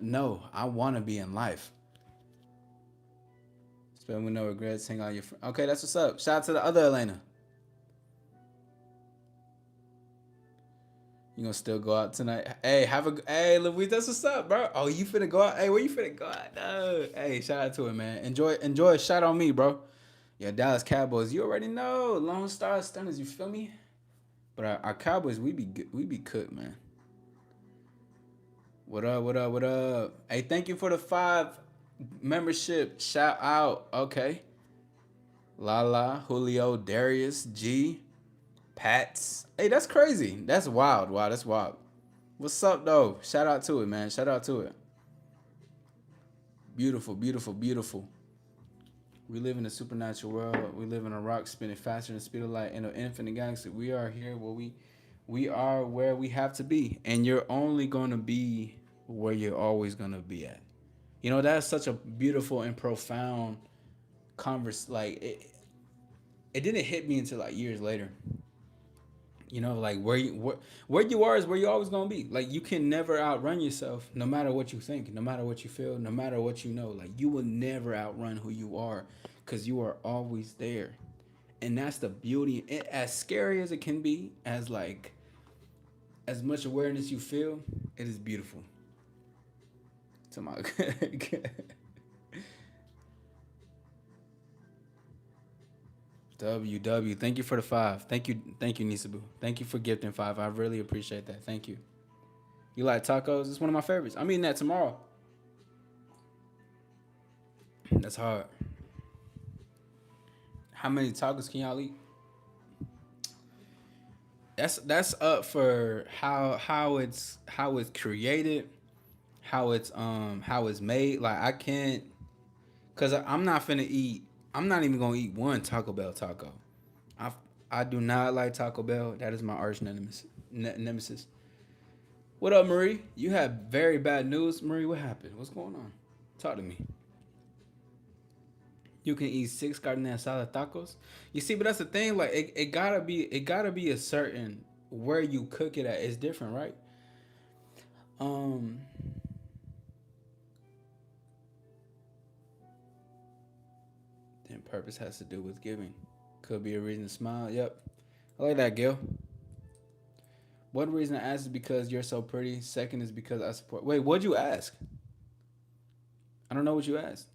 No, I want to be in life. Spend with no regrets, hang out your friend. Okay, that's what's up. Shout out to the other Elena. You gonna still go out tonight? Hey, hey, Louise, that's what's up, bro. Oh, you finna go out? Hey, where you finna go out? No. Hey, shout out to it, man. Enjoy a shot on me, bro. Yeah, Dallas Cowboys. You already know, Lone Star Stunners. You feel me? But our Cowboys, we be good. We be cooked, man. What up? What up? What up? Hey, thank you for the 5 membership. Shout out. Okay. Lala, Julio, Darius, G, Pats. Hey, that's crazy. That's wild. Wow, that's wild. What's up, though? Shout out to it, man. Shout out to it. Beautiful, beautiful, beautiful. We live in a supernatural world. We live in a rock spinning faster than the speed of light in an infinite galaxy. We are here where we are where we have to be, and you're only gonna be where you're always gonna be at. You know, that's such a beautiful and profound converse. Like it didn't hit me until like years later. You know, like where you are is where you're always gonna be. Like you can never outrun yourself, no matter what you think, no matter what you feel, no matter what you know. Like you will never outrun who you are, because you are always there, and that's the beauty. As scary as it can be, as like as much awareness you feel, it is beautiful. To my WW. Thank you for the 5. Thank you, Nisabu. Thank you for gifting 5. I really appreciate that. Thank you. You like tacos? It's one of my favorites. I'm eating that tomorrow. That's hard. How many tacos can y'all eat? That's up for how it's created, how it's made. Like I can't, cause I'm not finna eat. I'm not even gonna eat one Taco Bell taco. I I do not like Taco Bell. That is my arch nemesis. Nemesis. What up, Marie? You have very bad news, Marie. What happened? What's going on? Talk to me. You can eat 6 carne asada tacos. You see, but that's the thing. Like it gotta be a certain where you cook it at. It's different, right? Um, then purpose has to do with giving. Could be a reason to smile. Yep, I like that, Gil. One reason I asked is because you're so pretty. Second is because I support. Wait, what'd you ask? I don't know what you asked.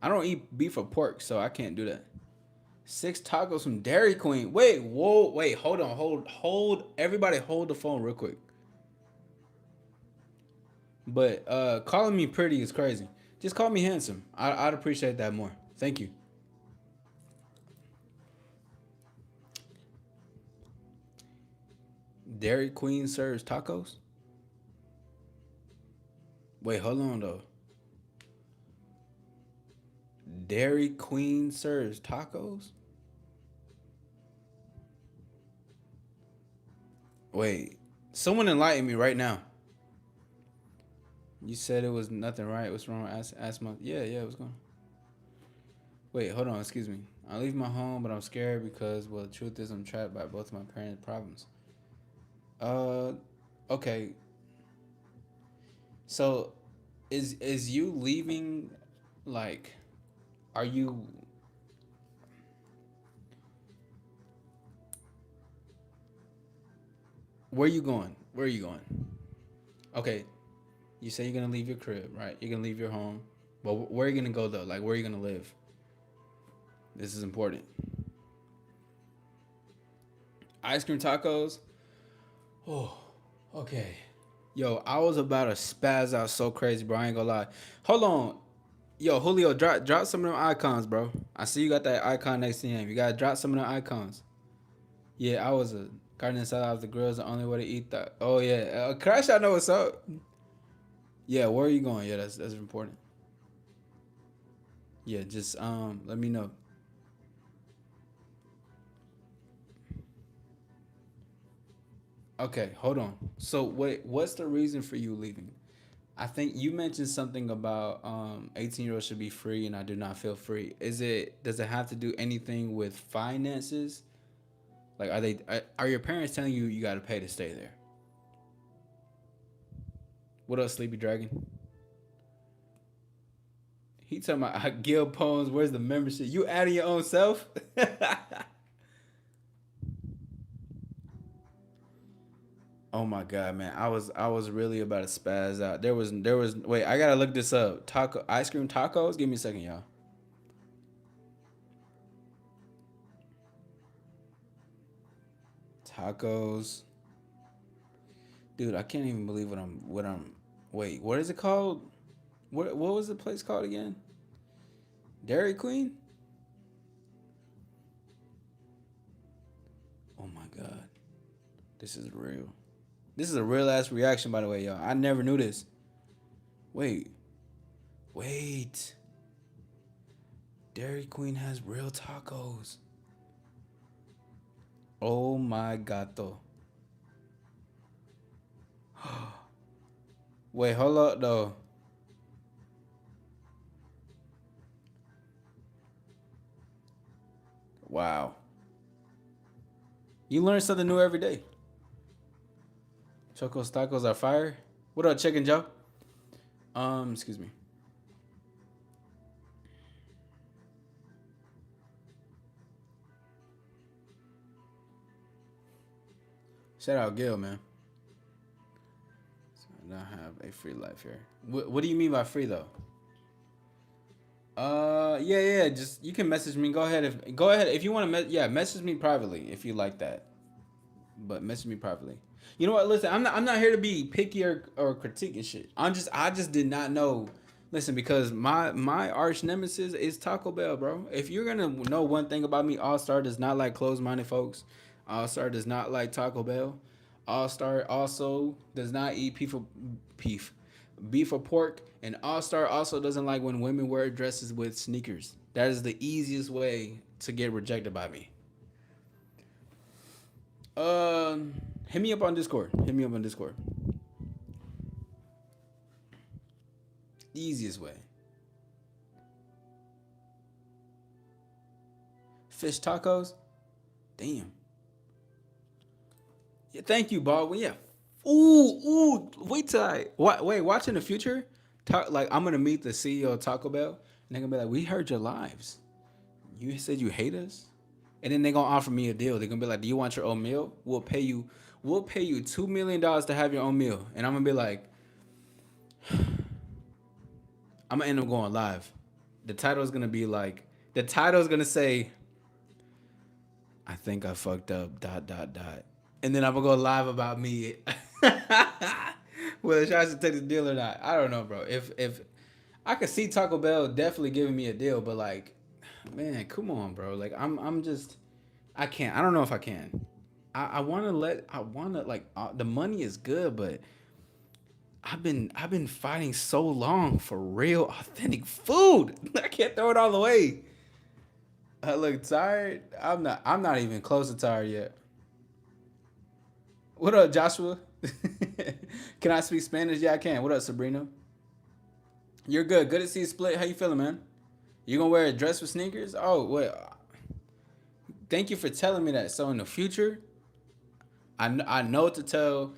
I don't eat beef or pork, so I can't do that. 6 tacos from Dairy Queen. Wait, whoa, wait, hold on, hold. Everybody, hold the phone real quick. But calling me pretty is crazy. Just call me handsome. I'd appreciate that more. Thank you. Dairy Queen serves tacos. Wait, hold on though. Dairy Queen serves tacos. Wait, someone enlighten me right now. You said it was nothing right. What's wrong? Ask my. Yeah, yeah. What's going? Wait, hold on. Excuse me. I leave my home, but I'm scared because, well, the truth is, I'm trapped by both of my parents' problems. Uh, okay. So, is you leaving? Like, are you? Where you going? Where are you going? Okay, you say you're gonna leave your crib, right? You're gonna leave your home. But where are you gonna go though? Like, where are you gonna live? This is important. Ice cream tacos. Oh, okay. Yo, I was about to spaz out so crazy, bro. I ain't gonna lie. Hold on. Yo, Julio, drop some of them icons, bro. I see you got that icon next to him. You gotta drop some of them icons. Yeah, I was a garden inside. I was the girls. The only way to eat that. Oh yeah, Crash. I know what's up. Yeah, where are you going? Yeah, that's important. Yeah, just let me know. Okay, hold on. So wait, what's the reason for you leaving? I think you mentioned something about 18-year-olds should be free and I do not feel free. Does it have to do anything with finances? Like are your parents telling you you got to pay to stay there? What else, Sleepy Dragon? He talking about Gil Poems, where's the membership? You adding your own self? Oh my god, man. I was really about to spaz out. There was wait, I gotta look this up. Taco ice cream tacos? Give me a second, y'all. Tacos. Dude, I can't even believe what I'm wait, what is it called? What was the place called again? Dairy Queen? Oh my god. This is real. This is a real ass reaction, by the way, y'all. I never knew this. Wait. Wait. Dairy Queen has real tacos. Oh my gato. Wait, hold up though. Wow. You learn something new every day. Choco's tacos are fire. What up, Chicken Joe? Excuse me. Shout out Gil, man. So I now have a free life here. What do you mean by free though? Yeah, yeah. Just you can message me. Go ahead if you want to. Yeah, message me privately if you like that. But message me privately. You know what? Listen, I'm not here to be picky or critique and shit. I just did not know. Listen, because my arch nemesis is Taco Bell, bro. If you're gonna know one thing about me, All Star does not like closed minded folks. All Star does not like Taco Bell. All Star also does not eat beef, beef or pork. And All Star also doesn't like when women wear dresses with sneakers. That is the easiest way to get rejected by me. Hit me up on Discord. Hit me up on Discord. Easiest way. Fish tacos. Damn. Yeah, thank you, Baldwin. Yeah. Ooh, ooh. Wait till wait. Watch in the future. Like I'm gonna meet the CEO of Taco Bell, and they're gonna be like, "We heard your lives. You said you hate us." And then they're gonna offer me a deal. They're gonna be like, "Do you want your own meal? We'll pay you $2 million to have your own meal." And I'm gonna be like, I'm gonna end up going live. The title is gonna be like, the title is gonna say, "I think I fucked up." Dot dot dot. And then I'm gonna go live about me. Whether I should take the deal or not, I don't know, bro. If I could see Taco Bell definitely giving me a deal, but like, man, come on, bro. Like I'm just I can't. I don't know if I can. I wanna like the money is good, but I've been fighting so long for real authentic food. I can't throw it all away. I look tired. I'm not even close to tired yet. What up, Joshua? Can I speak Spanish? Yeah, I can. What up, Sabrina? You're good. Good to see you split. How you feeling, man? You gonna wear a dress with sneakers? Oh, wait. Thank you for telling me that. So in the future, I know what to tell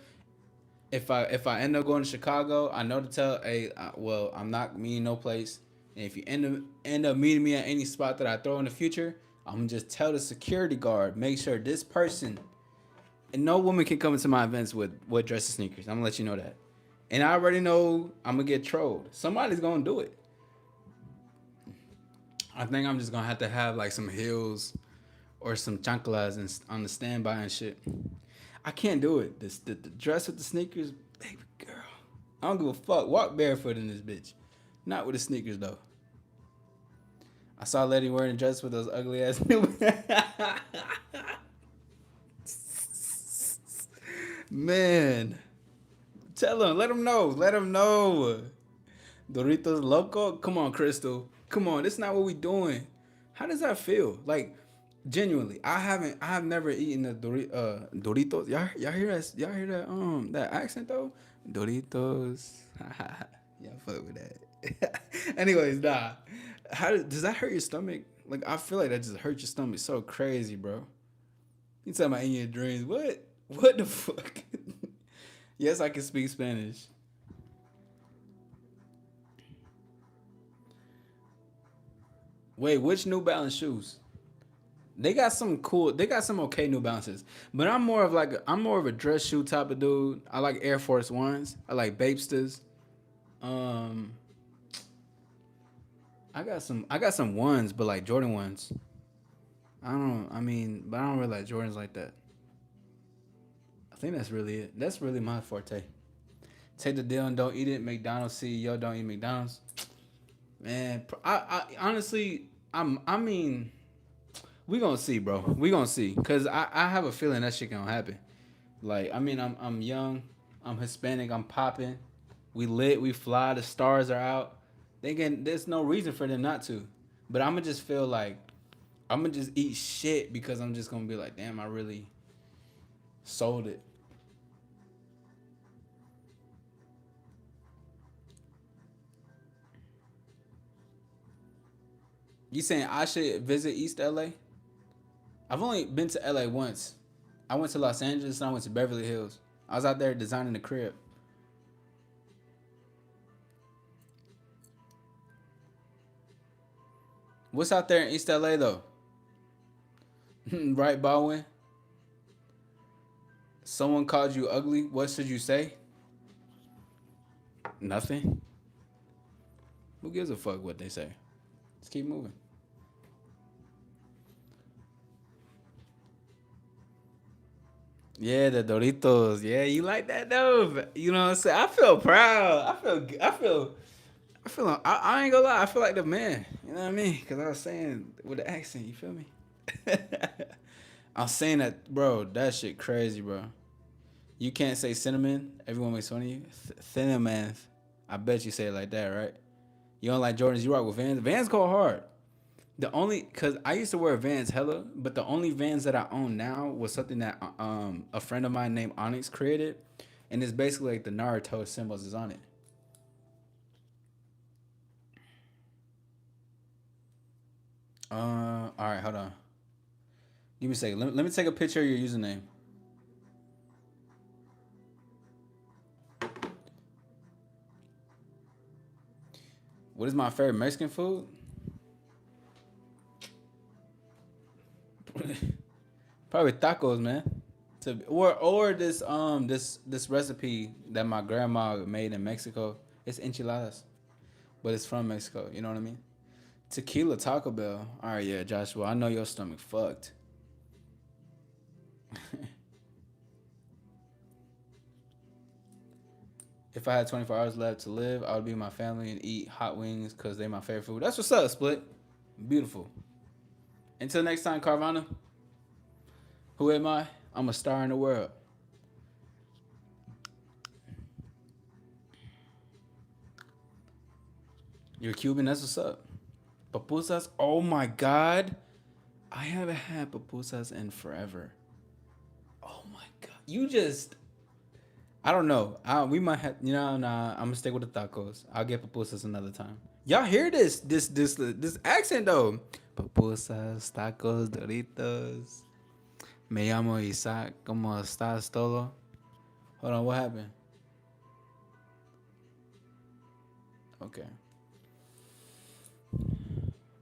if I end up going to Chicago. I know to tell, hey, well, I'm not meeting no place. And if you end up meeting me at any spot that I throw in the future, I'm gonna just tell the security guard, make sure this person and no woman can come into my events with dress and sneakers. I'm gonna let you know that. And I already know I'm gonna get trolled. Somebody's gonna do it. I think I'm just gonna have to have like some heels or some chanclas and on the standby and shit. I can't do it. The dress with the sneakers, baby girl. I don't give a fuck. Walk barefoot in this bitch. Not with the sneakers though. I saw a lady wearing a dress with those ugly ass. Man, tell him. Let him know. Let him know. Doritos Loco. Come on, Crystal. Come on. This is not what we doing. How does that feel? Like, Genuinely, I have never eaten the Doritos. Y'all hear that? Y'all hear that? That accent though. Doritos. Y'all fuck with that. Anyways, nah. Does that hurt your stomach? Like I feel like that just hurt your stomach so crazy, bro. You talking about in your dreams? What? What the fuck? Yes, I can speak Spanish. Wait, which New Balance shoes? They got some cool. They got some okay New Balances, but I'm more of a dress shoe type of dude. I like Air Force Ones. I like Bapestas. Um, I got some ones, but like Jordan ones. I don't. I mean, but I don't really like Jordans like that. I think that's really it. That's really my forte. Take the deal and don't eat it. McDonald's CEO don't eat McDonald's. Man, I honestly, I mean, we gonna see, bro. We gonna see, cause I have a feeling that shit gonna happen. Like, I mean, I'm young, I'm Hispanic, I'm popping. We lit, we fly, the stars are out. There's no reason for them not to. But I'ma just feel like I'ma just eat shit because I'm just gonna be like, damn, I really sold it. You saying I should visit East LA? I've only been to LA once. I went to Los Angeles and I went to Beverly Hills. I was out there designing the crib. What's out there in East LA though? Right, Baldwin? Someone called you ugly. What should you say? Nothing. Who gives a fuck what they say? Let's keep moving. Yeah, the Doritos. Yeah, you like that though. You know what I'm saying? I feel proud. I ain't gonna lie. I feel like the man. You know what I mean? Because I was saying with the accent. You feel me? I'm saying that, bro. That shit crazy, bro. You can't say cinnamon. Everyone makes fun of you. Cinnamon. I bet you say it like that, right? You don't like Jordans. You rock with Vans. Vans go hard. The only, cause I used to wear Vans hella, but the only Vans that I own now was something that a friend of mine named Onyx created, and it's basically like the Naruto symbols is on it. All right, hold on. Give me a second. Let me take a picture of your username. What is my favorite Mexican food? Probably tacos, man. Or this recipe that my grandma made in Mexico. It's enchiladas, but it's from Mexico. You know what I mean? Tequila Taco Bell. All right, yeah, Joshua. I know your stomach fucked. If I had 24 hours left to live, I would be with my family and eat hot wings because they my favorite food. That's what's up, Split. Beautiful. Until next time, Carvana. Who am I? I'm a star in the world. You're Cuban. That's what's up. Pupusas. Oh my God. I haven't had pupusas in forever. Oh my God. You just. I don't know. We might have. Nah. I'm gonna stick with the tacos. I'll get pupusas another time. Y'all hear this accent though? Pupusas, tacos, Doritos. Me llamo Isaac. ¿Cómo estás todo? Hold on. What happened? Okay.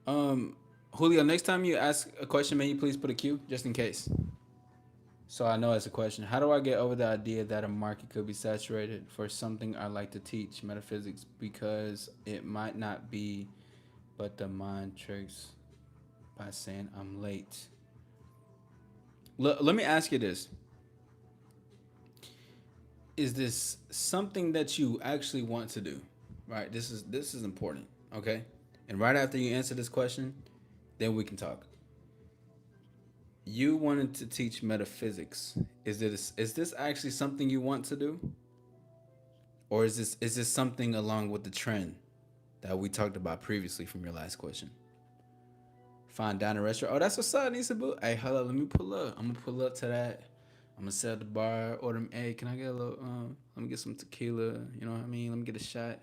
Um, Julio. Next time you ask a question, may you please put a Q just in case. So I know it's a question. How do I get over the idea that a market could be saturated for something I like to teach, metaphysics, because it might not be, but the mind tricks by saying I'm late. Let me ask you this. Is this something that you actually want to do? Right? This is important, okay? And right after you answer this question, then we can talk. You wanted to teach metaphysics. Is this actually something you want to do? Or is this something along with the trend that we talked about previously from your last question? Fine dining restaurant. Oh, that's what's up, Nisa Boo. Hey, hold up. Let me pull up. I'm gonna pull up to that. I'm gonna set the bar. Order. Hey, can I get a little? Let me get some tequila. You know what I mean? Let me get a shot.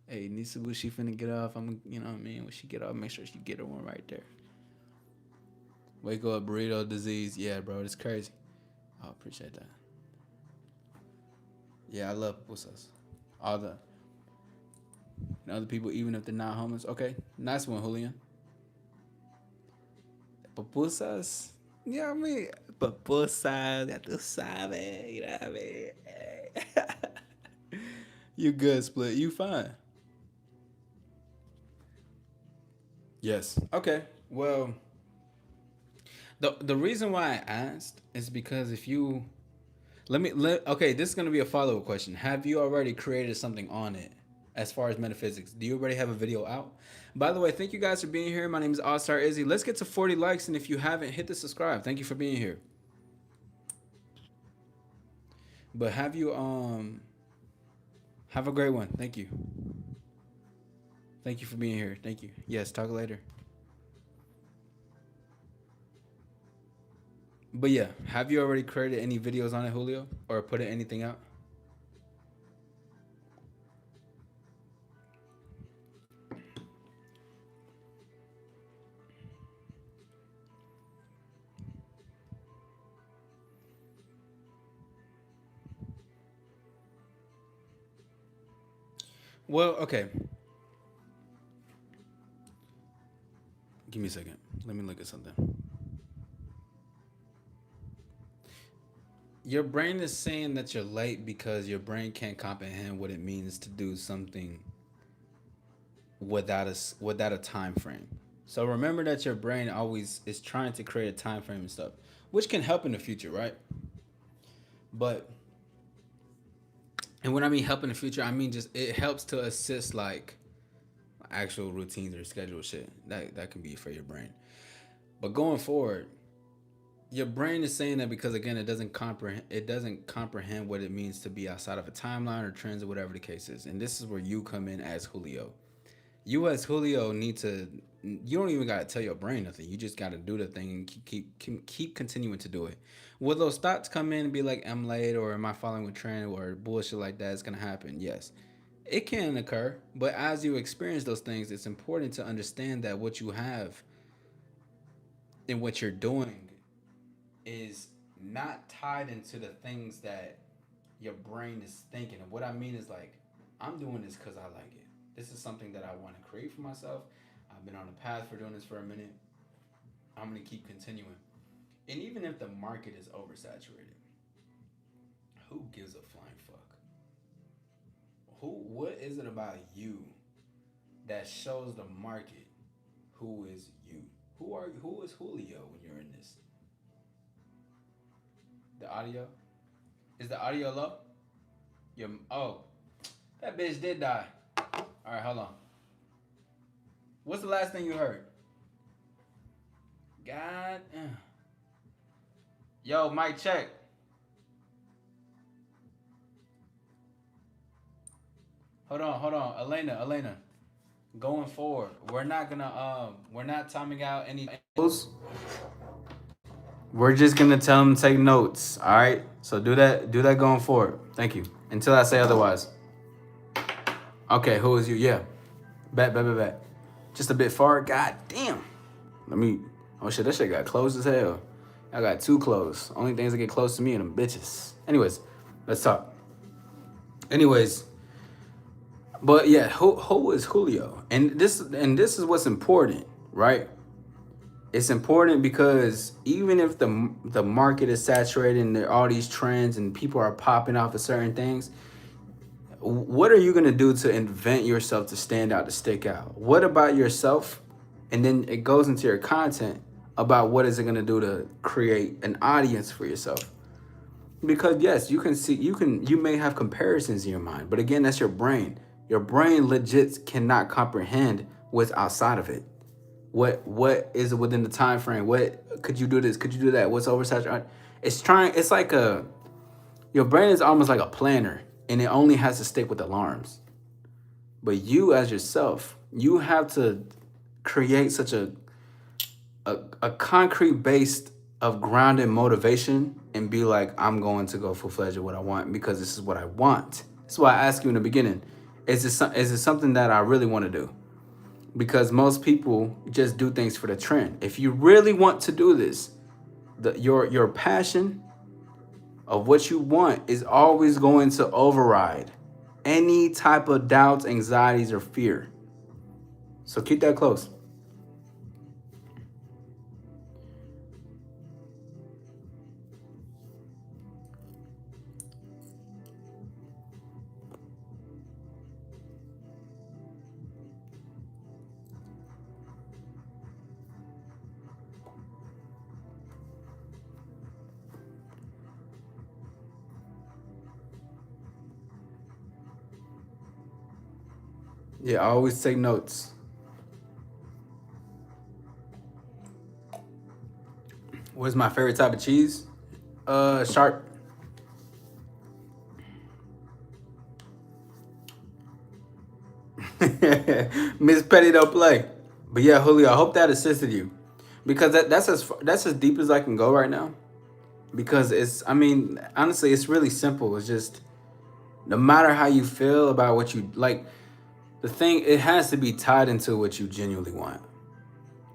Hey, Nisa Boo, she finna get off. You know what I mean? When she get off, make sure she get her one right there. Wake up, burrito disease. Yeah, bro, it's crazy. I appreciate that. Yeah, I love pupusas. All the other people, even if they're not homeless. Okay, nice one, Julian. Pupusas. Yeah, I mean, pupusas. Ya tú sabes. You know what I mean? You good, Split. You fine. Yes. Okay. Well, the reason why I asked is because if you okay, this is gonna be a follow up question. Have you already created something on it as far as metaphysics? Do you already have a video out? By the way, thank you guys for being here. My name is All Star Izzy. Let's get to 40 likes, and if you haven't, hit the subscribe. Thank you for being here. But have a great one. Thank you. Thank you for being here. Thank you. Yes, talk later. But yeah, have you already created any videos on it, Julio, or put anything out? Well, okay. Give me a second. Let me look at something. Your brain is saying that you're late because your brain can't comprehend what it means to do something without a time frame. So remember that your brain always is trying to create a time frame and stuff, which can help in the future, right? But and when I mean help in the future, I mean just it helps to assist like actual routines or schedule shit. That can be for your brain. But going forward, your brain is saying that because again it doesn't comprehend what it means to be outside of a timeline or trends or whatever the case is. And this is where you come in as Julio. You as Julio need to. You don't even gotta tell your brain nothing. You just gotta do the thing and keep continuing to do it. Will those thoughts come in and be like, "I'm late," or "Am I following a trend?" or bullshit like that is gonna happen? Yes, it can occur. But as you experience those things, it's important to understand that what you have and what you're doing is not tied into the things that your brain is thinking. And what I mean is like, I'm doing this because I like it. This is something that I want to create for myself. I've been on a path for doing this for a minute. I'm gonna keep continuing. And even if the market is oversaturated, who gives a flying fuck? What is it about you that shows the market who is you? Who is Julio when you're in this? The audio? Is the audio low? Oh, that bitch did die. All right, hold on. What's the last thing you heard? God. Yo, mic check. Hold on, Elena. Going forward, we're not timing out any. We're just gonna tell them to take notes. All right. So do that. Do that going forward. Thank you. Until I say otherwise. Okay. Who is you? Yeah. Bet. Just a bit far. God damn. Let me. Oh shit. That shit got close as hell. I got too close. Only things that get close to me are them bitches. Anyways, let's talk. Anyways. But yeah, who is Julio? And this is what's important, right? It's important because even if the market is saturated and there are all these trends and people are popping off of certain things, what are you gonna do to invent yourself to stand out, to stick out? What about yourself? And then it goes into your content about what is it gonna do to create an audience for yourself. Because yes, you may have comparisons in your mind, but again, that's your brain. Your brain legit cannot comprehend what's outside of it. What is within the time frame? What could you do this? Could you do that? What's oversaturated? It's like your brain is almost like a planner and it only has to stick with alarms. But you as yourself, you have to create such a concrete base of grounded motivation and be like, I'm going to go full fledged at what I want because this is what I want. That's why I asked you in the beginning, is it something that I really want to do? Because most people just do things for the trend. If you really want to do this, your passion of what you want is always going to override any type of doubts, anxieties, or fear. So keep that close. Yeah, I always take notes. What's my favorite type of cheese? Sharp. Miss Petty don't play. But yeah, Julio, I hope that assisted you. Because that's as deep as I can go right now. Because it's, I mean, honestly, it's really simple. It's just no matter how you feel about what you like, the thing, it has to be tied into what you genuinely want.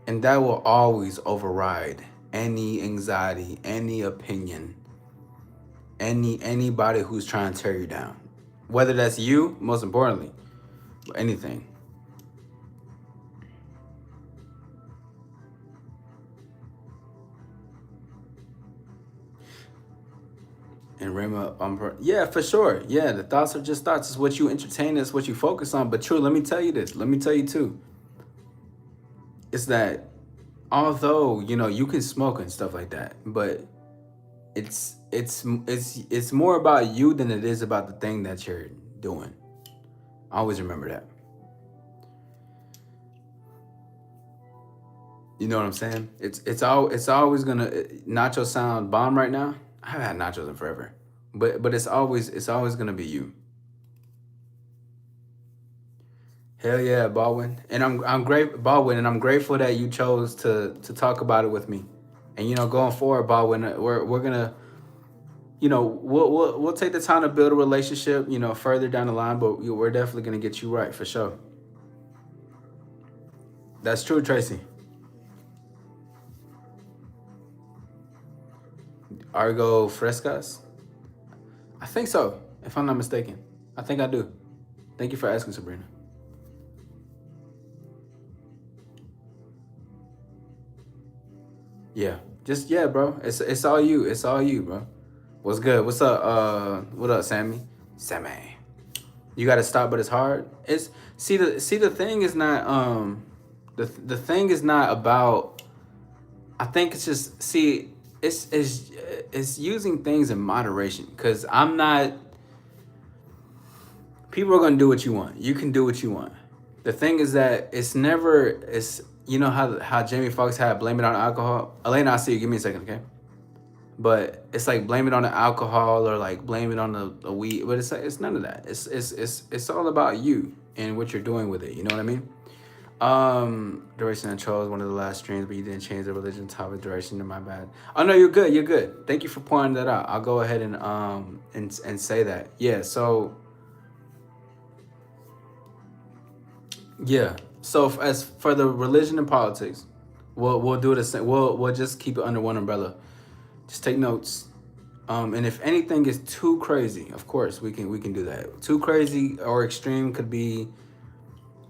And that will always override any anxiety, any opinion, anybody who's trying to tear you down. Whether that's you, most importantly, anything. And Rima, yeah, for sure. Yeah, the thoughts are just thoughts. It's what you entertain, it's what you focus on. But true, let me tell you this. Let me tell you too. It's that although, you can smoke and stuff like that, but it's more about you than it is about the thing that you're doing. Always remember that. You know what I'm saying? It's always gonna nacho sound bomb right now. I haven't had nachos in forever, but it's always gonna be you. Hell yeah, Baldwin, and I'm great, Baldwin, and I'm grateful that you chose to talk about it with me. And going forward, Baldwin, we're gonna we'll take the time to build a relationship, further down the line, but we're definitely gonna get you right for sure. That's true, Tracy. Argo Frescas? I think so, if I'm not mistaken. I think I do. Thank you for asking, Sabrina. Yeah. Just yeah, bro. It's all you. It's all you, bro. What's good? What's up? What up, Sammy? Sammy. You gotta stop, but it's hard. It's see the thing is not the thing is not about. I think it's just it's using things in moderation because I'm not. People are gonna do what you want. You can do what you want. The thing is that it's never it's how Jamie Foxx had blame it on alcohol. Elena, I see you. Give me a second, okay? But it's like blame it on the alcohol or like blame it on the weed. But it's like it's none of that. It's all about you and what you're doing with it. You know what I mean? Duration and chose one of the last streams, but you didn't change the religion topic duration. To my bad. Oh no, you're good. You're good. Thank you for pointing that out. I'll go ahead and say that. Yeah. So yeah. So as for the religion and politics, we'll do the same. We'll just keep it under one umbrella. Just take notes. And if anything is too crazy, of course we can do that. Too crazy or extreme could be,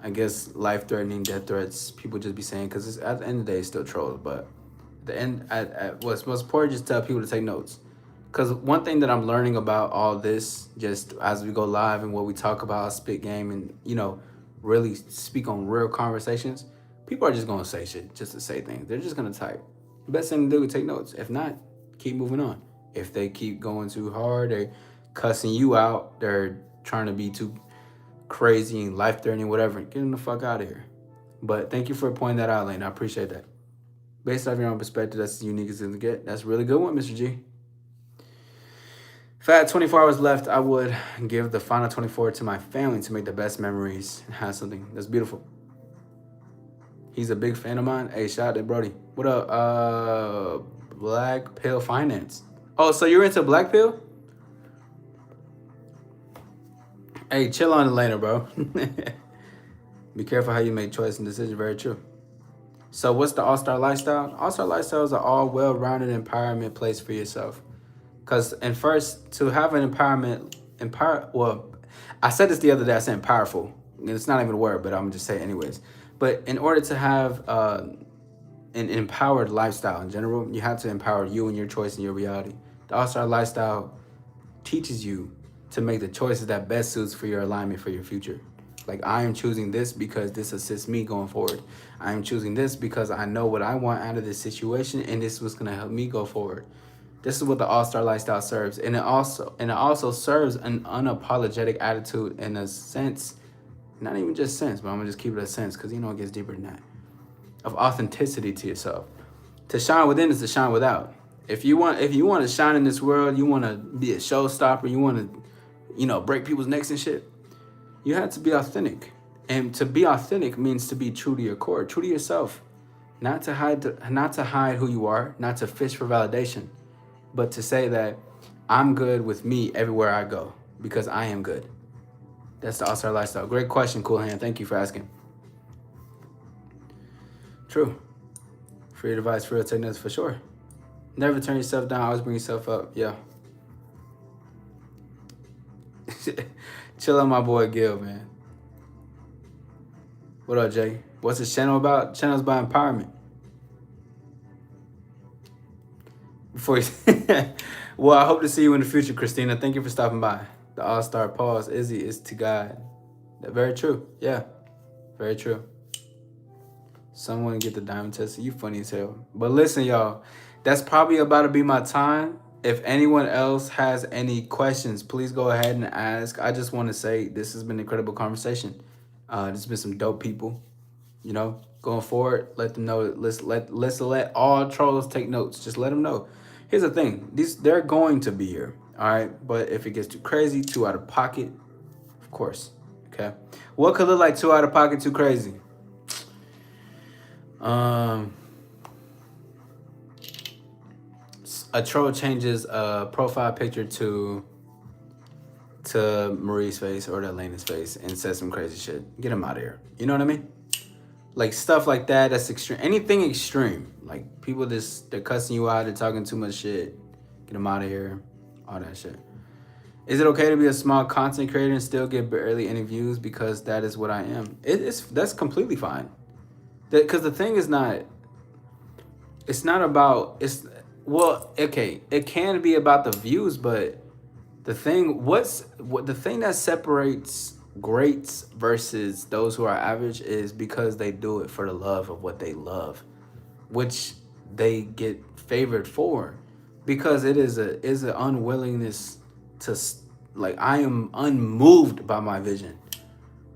I guess, life threatening, death threats. People just be saying because at the end of the day, it's still trolls. But at the end, at what's most important, just tell people to take notes. Because one thing that I'm learning about all this, just as we go live and what we talk about, spit game, and really speak on real conversations, people are just gonna say shit just to say things. They're just gonna type. The best thing to do is take notes. If not, keep moving on. If they keep going too hard, they're cussing you out, they're trying to be too crazy and life threatening, whatever, get them the fuck out of here. But thank you for pointing that out, Lane. I appreciate that. Based off your own perspective, that's as unique as it can get. That's a really good one, Mr. G. If I had 24 hours left, I would give the final 24 to my family to make the best memories and have something that's beautiful. He's a big fan of mine. Hey, shout out to Brody. What up? Black Pill Finance. Oh, so you're into Black Pill? Hey, chill on the later, bro. Be careful how you make choices and decisions. Very true. So what's the All-Star Lifestyle? All-Star Lifestyle is an all well-rounded empowerment place for yourself. Because, and first, to have an well, I said this the other day, I said powerful. It's not even a word, but I'm just saying anyways. But in order to have an empowered lifestyle in general, you have to empower you and your choice and your reality. The All-Star Lifestyle teaches you to make the choices that best suits for your alignment for your future. Like, I am choosing this because this assists me going forward. I am choosing this because I know what I want out of this situation, and this was gonna help me go forward. This is what the All-Star Lifestyle serves. And it also serves an unapologetic attitude in a sense, not even just sense, but I'm gonna just keep it a sense because it gets deeper than that. Of authenticity to yourself. To shine within is to shine without. If you want to shine in this world, you want to be a showstopper, you want to, break people's necks and shit, you have to be authentic. And to be authentic means to be true to your core, true to yourself. Not to hide who you are, not to fish for validation, but to say that I'm good with me everywhere I go because I am good. That's the All-Star Lifestyle. Great question, Cool Hand. Thank you for asking. True. Free advice, for real techniques, for sure. Never turn yourself down. Always bring yourself up. Yeah. Chill on my boy Gil, man. What up, Jay? What's this channel about? Channel's about empowerment. Before you well, I hope to see you in the future, Christina. Thank you for stopping by. The All-Star pause, Izzy, is to God. Very true. Yeah. Very true. Someone get the diamond test. You funny as hell. But listen, y'all. That's probably about to be my time. If anyone else has any questions, please go ahead and ask. I just want to say this has been an incredible conversation. There's been some dope people. Going forward, let them know. Let's let all trolls take notes. Just let them know. Here's the thing. They're going to be here. All right. But if it gets too crazy, too out of pocket, of course. Okay. What could look like too out of pocket, too crazy? A troll changes a profile picture to Marie's face or to Elena's face and says some crazy shit. Get him out of here. You know what I mean? Like stuff like that. That's extreme. Anything extreme. Like people they're cussing you out. They're talking too much shit. Get them out of here. All that shit. Is it okay to be a small content creator and still get barely any views? Because that is what I am. That's completely fine. Because the thing is not. It's not about. Well, okay, it can be about the views, but the thing that separates greats versus those who are average is because they do it for the love of what they love, which they get favored for, because it is an unwillingness to, like, I am unmoved by my vision.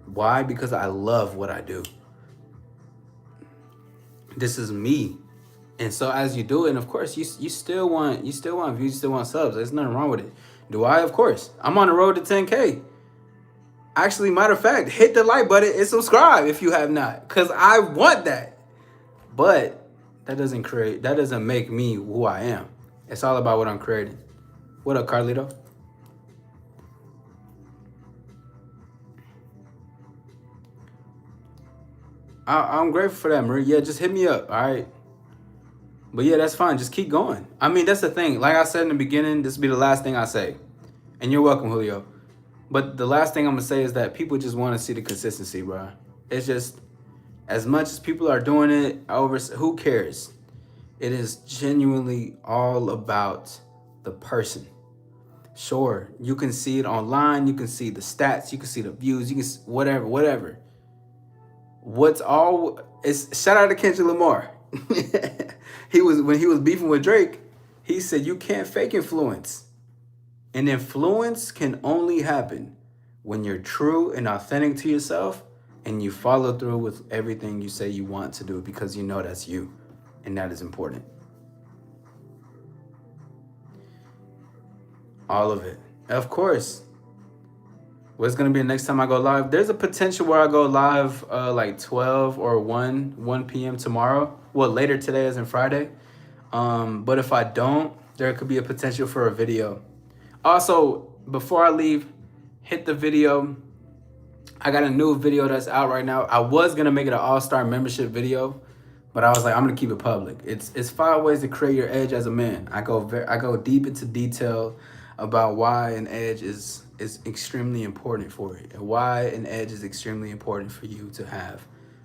Why? Because I love what I do. This is me. And so as you do it, and of course you still want views, you still want subs. There's nothing wrong with it. Do I? Of course. I'm on the road to 10K. Actually, matter of fact, hit the like button and subscribe if you have not, because I want that. But that doesn't make me who I am. It's all about what I'm creating. What up, Carlito? I'm grateful for that, Marie. Yeah, just hit me up, all right? But yeah, that's fine. Just keep going. I mean, that's the thing. Like I said in the beginning, this will be the last thing I say. And you're welcome, Julio. But the last thing I'm going to say is that people just want to see the consistency, bro. It's just, as much as people are doing it, who cares? It is genuinely all about the person. Sure, you can see it online. You can see the stats. You can see the views. You can see whatever. Shout out to Kendrick Lamar. When he was beefing with Drake, he said you can't fake influence. And influence can only happen when you're true and authentic to yourself and you follow through with everything you say you want to do, because you know that's you, and that is important. All of it. Of course. What's gonna be the next time I go live? There's a potential where I go live like 12 or 1 p.m. tomorrow. Well, later today as in Friday. But if I don't, there could be a potential for a video. Also, before I leave, hit the video. I got a new video that's out right now. I was gonna make it an all-star membership video, but I was like, I'm gonna keep it public. It's 5 ways to create your edge as a man. I go deep into detail about why an edge is extremely important for you and why an edge is extremely important for you to have,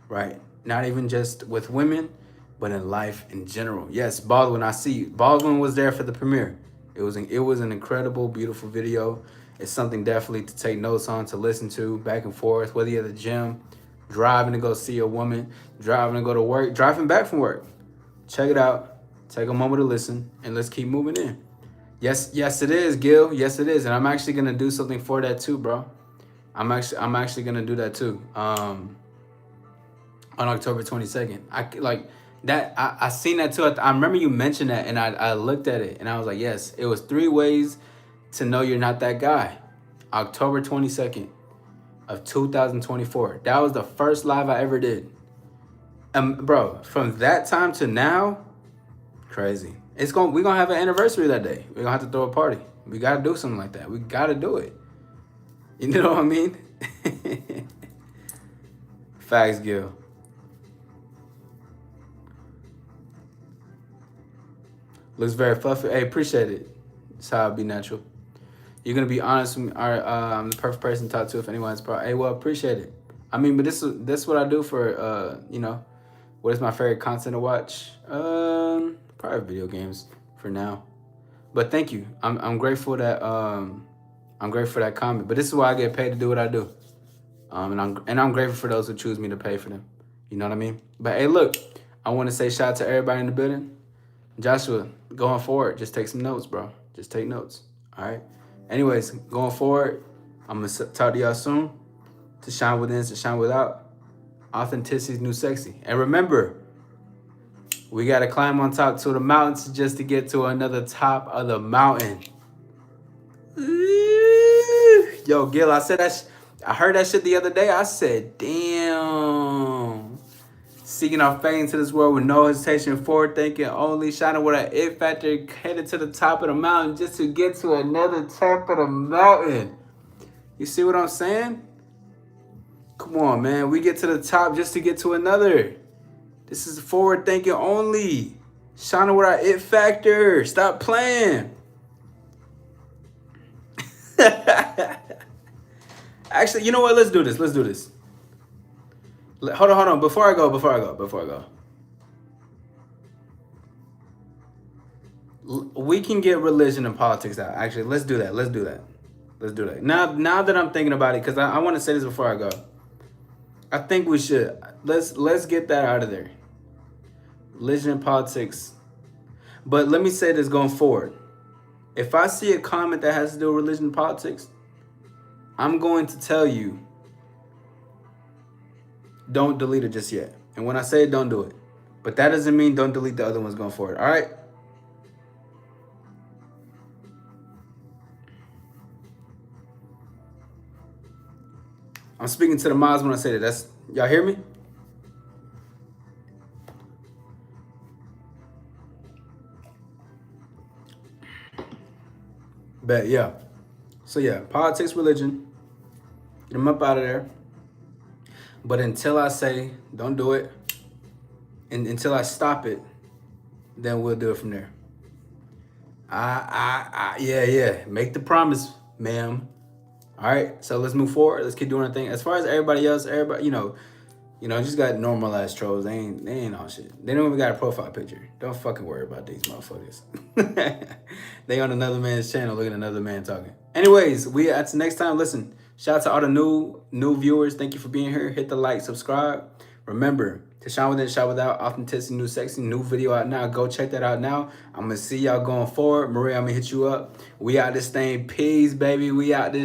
right? Not even just with women, but in life in general. Yes, Baldwin, I see you. Baldwin was there for the premiere. It was an incredible, beautiful video. It's something definitely to take notes on, to listen to back and forth, whether you're at the gym, driving to go see a woman, driving to go to work, driving back from work. Check it out. Take a moment to listen, and let's keep moving in. Yes, it is, Gil. Yes, it is, and I'm actually gonna do something for that too, bro. I'm actually gonna do that too. On October 22nd. I like that. I seen that too. I remember you mentioned that, and I looked at it, and I was like, yes, it was 3 ways to know you're not that guy. October 22nd of 2024. That was the first live I ever did. Bro, from that time to now, crazy. We're gonna have an anniversary that day. We're gonna have to throw a party. We gotta do something like that. We gotta do it. You know what I mean? Facts, Gil. Looks very fluffy. Hey, appreciate it. That's how it be natural. You're gonna be honest with me. All right, I'm the perfect person to talk to if anyone's problem. Hey, well, appreciate it. I mean, but this is what I do for you know, what is my favorite content to watch? Probably video games for now. But thank you. I'm grateful that I'm grateful for that comment. But this is why I get paid to do what I do. And I'm grateful for those who choose me to pay for them. You know what I mean? But hey, look, I want to say shout out to everybody in the building. Joshua, going forward, just take some notes, bro. Just take notes. All right. Anyways, going forward, I'm going to talk to y'all soon. To shine within, to shine without. Authenticity is new sexy. And remember, we got to climb on top to the mountains just to get to another top of the mountain. Yo, Gil, I said that. I heard that shit the other day. I said, damn. Seeking our fate into this world with no hesitation, forward thinking, only shining with an it factor, headed to the top of the mountain just to get to another top of the mountain. You see what I'm saying? Come on, man. We get to the top just to get to another. This is forward thinking only. Shining with our it factor. Stop playing. Actually, you know what? Let's do this. Hold on. Before I go. We can get religion and politics out. Actually, let's do that. Now that I'm thinking about it, because I want to say this before I go. I think we should. Let's get that out of there. Religion and politics. But let me say this going forward. If I see a comment that has to do with religion and politics, I'm going to tell you, don't delete it just yet. And when I say it, don't do it. But that doesn't mean don't delete the other ones going forward. All right? I'm speaking to the mods when I say that. Y'all hear me? Bet, yeah. So yeah, politics, religion. Get them up out of there. But until I say don't do it, and until I stop it, then we'll do it from there. Yeah. Make the promise, ma'am. All right. So let's move forward. Let's keep doing our thing. As far as everybody else, you know, just got normal ass trolls. They ain't all shit. They don't even got a profile picture. Don't fucking worry about these motherfuckers. They on another man's channel looking at another man talking. Anyways, that's next time. Listen, shout out to all the new viewers. Thank you for being here. Hit the like, subscribe. Remember, to shine within, shine without, authenticity, new sexy, new video out now. Go check that out now. I'm gonna see y'all going forward. Maria, I'm gonna hit you up. We out this thing. Peace, baby. We out this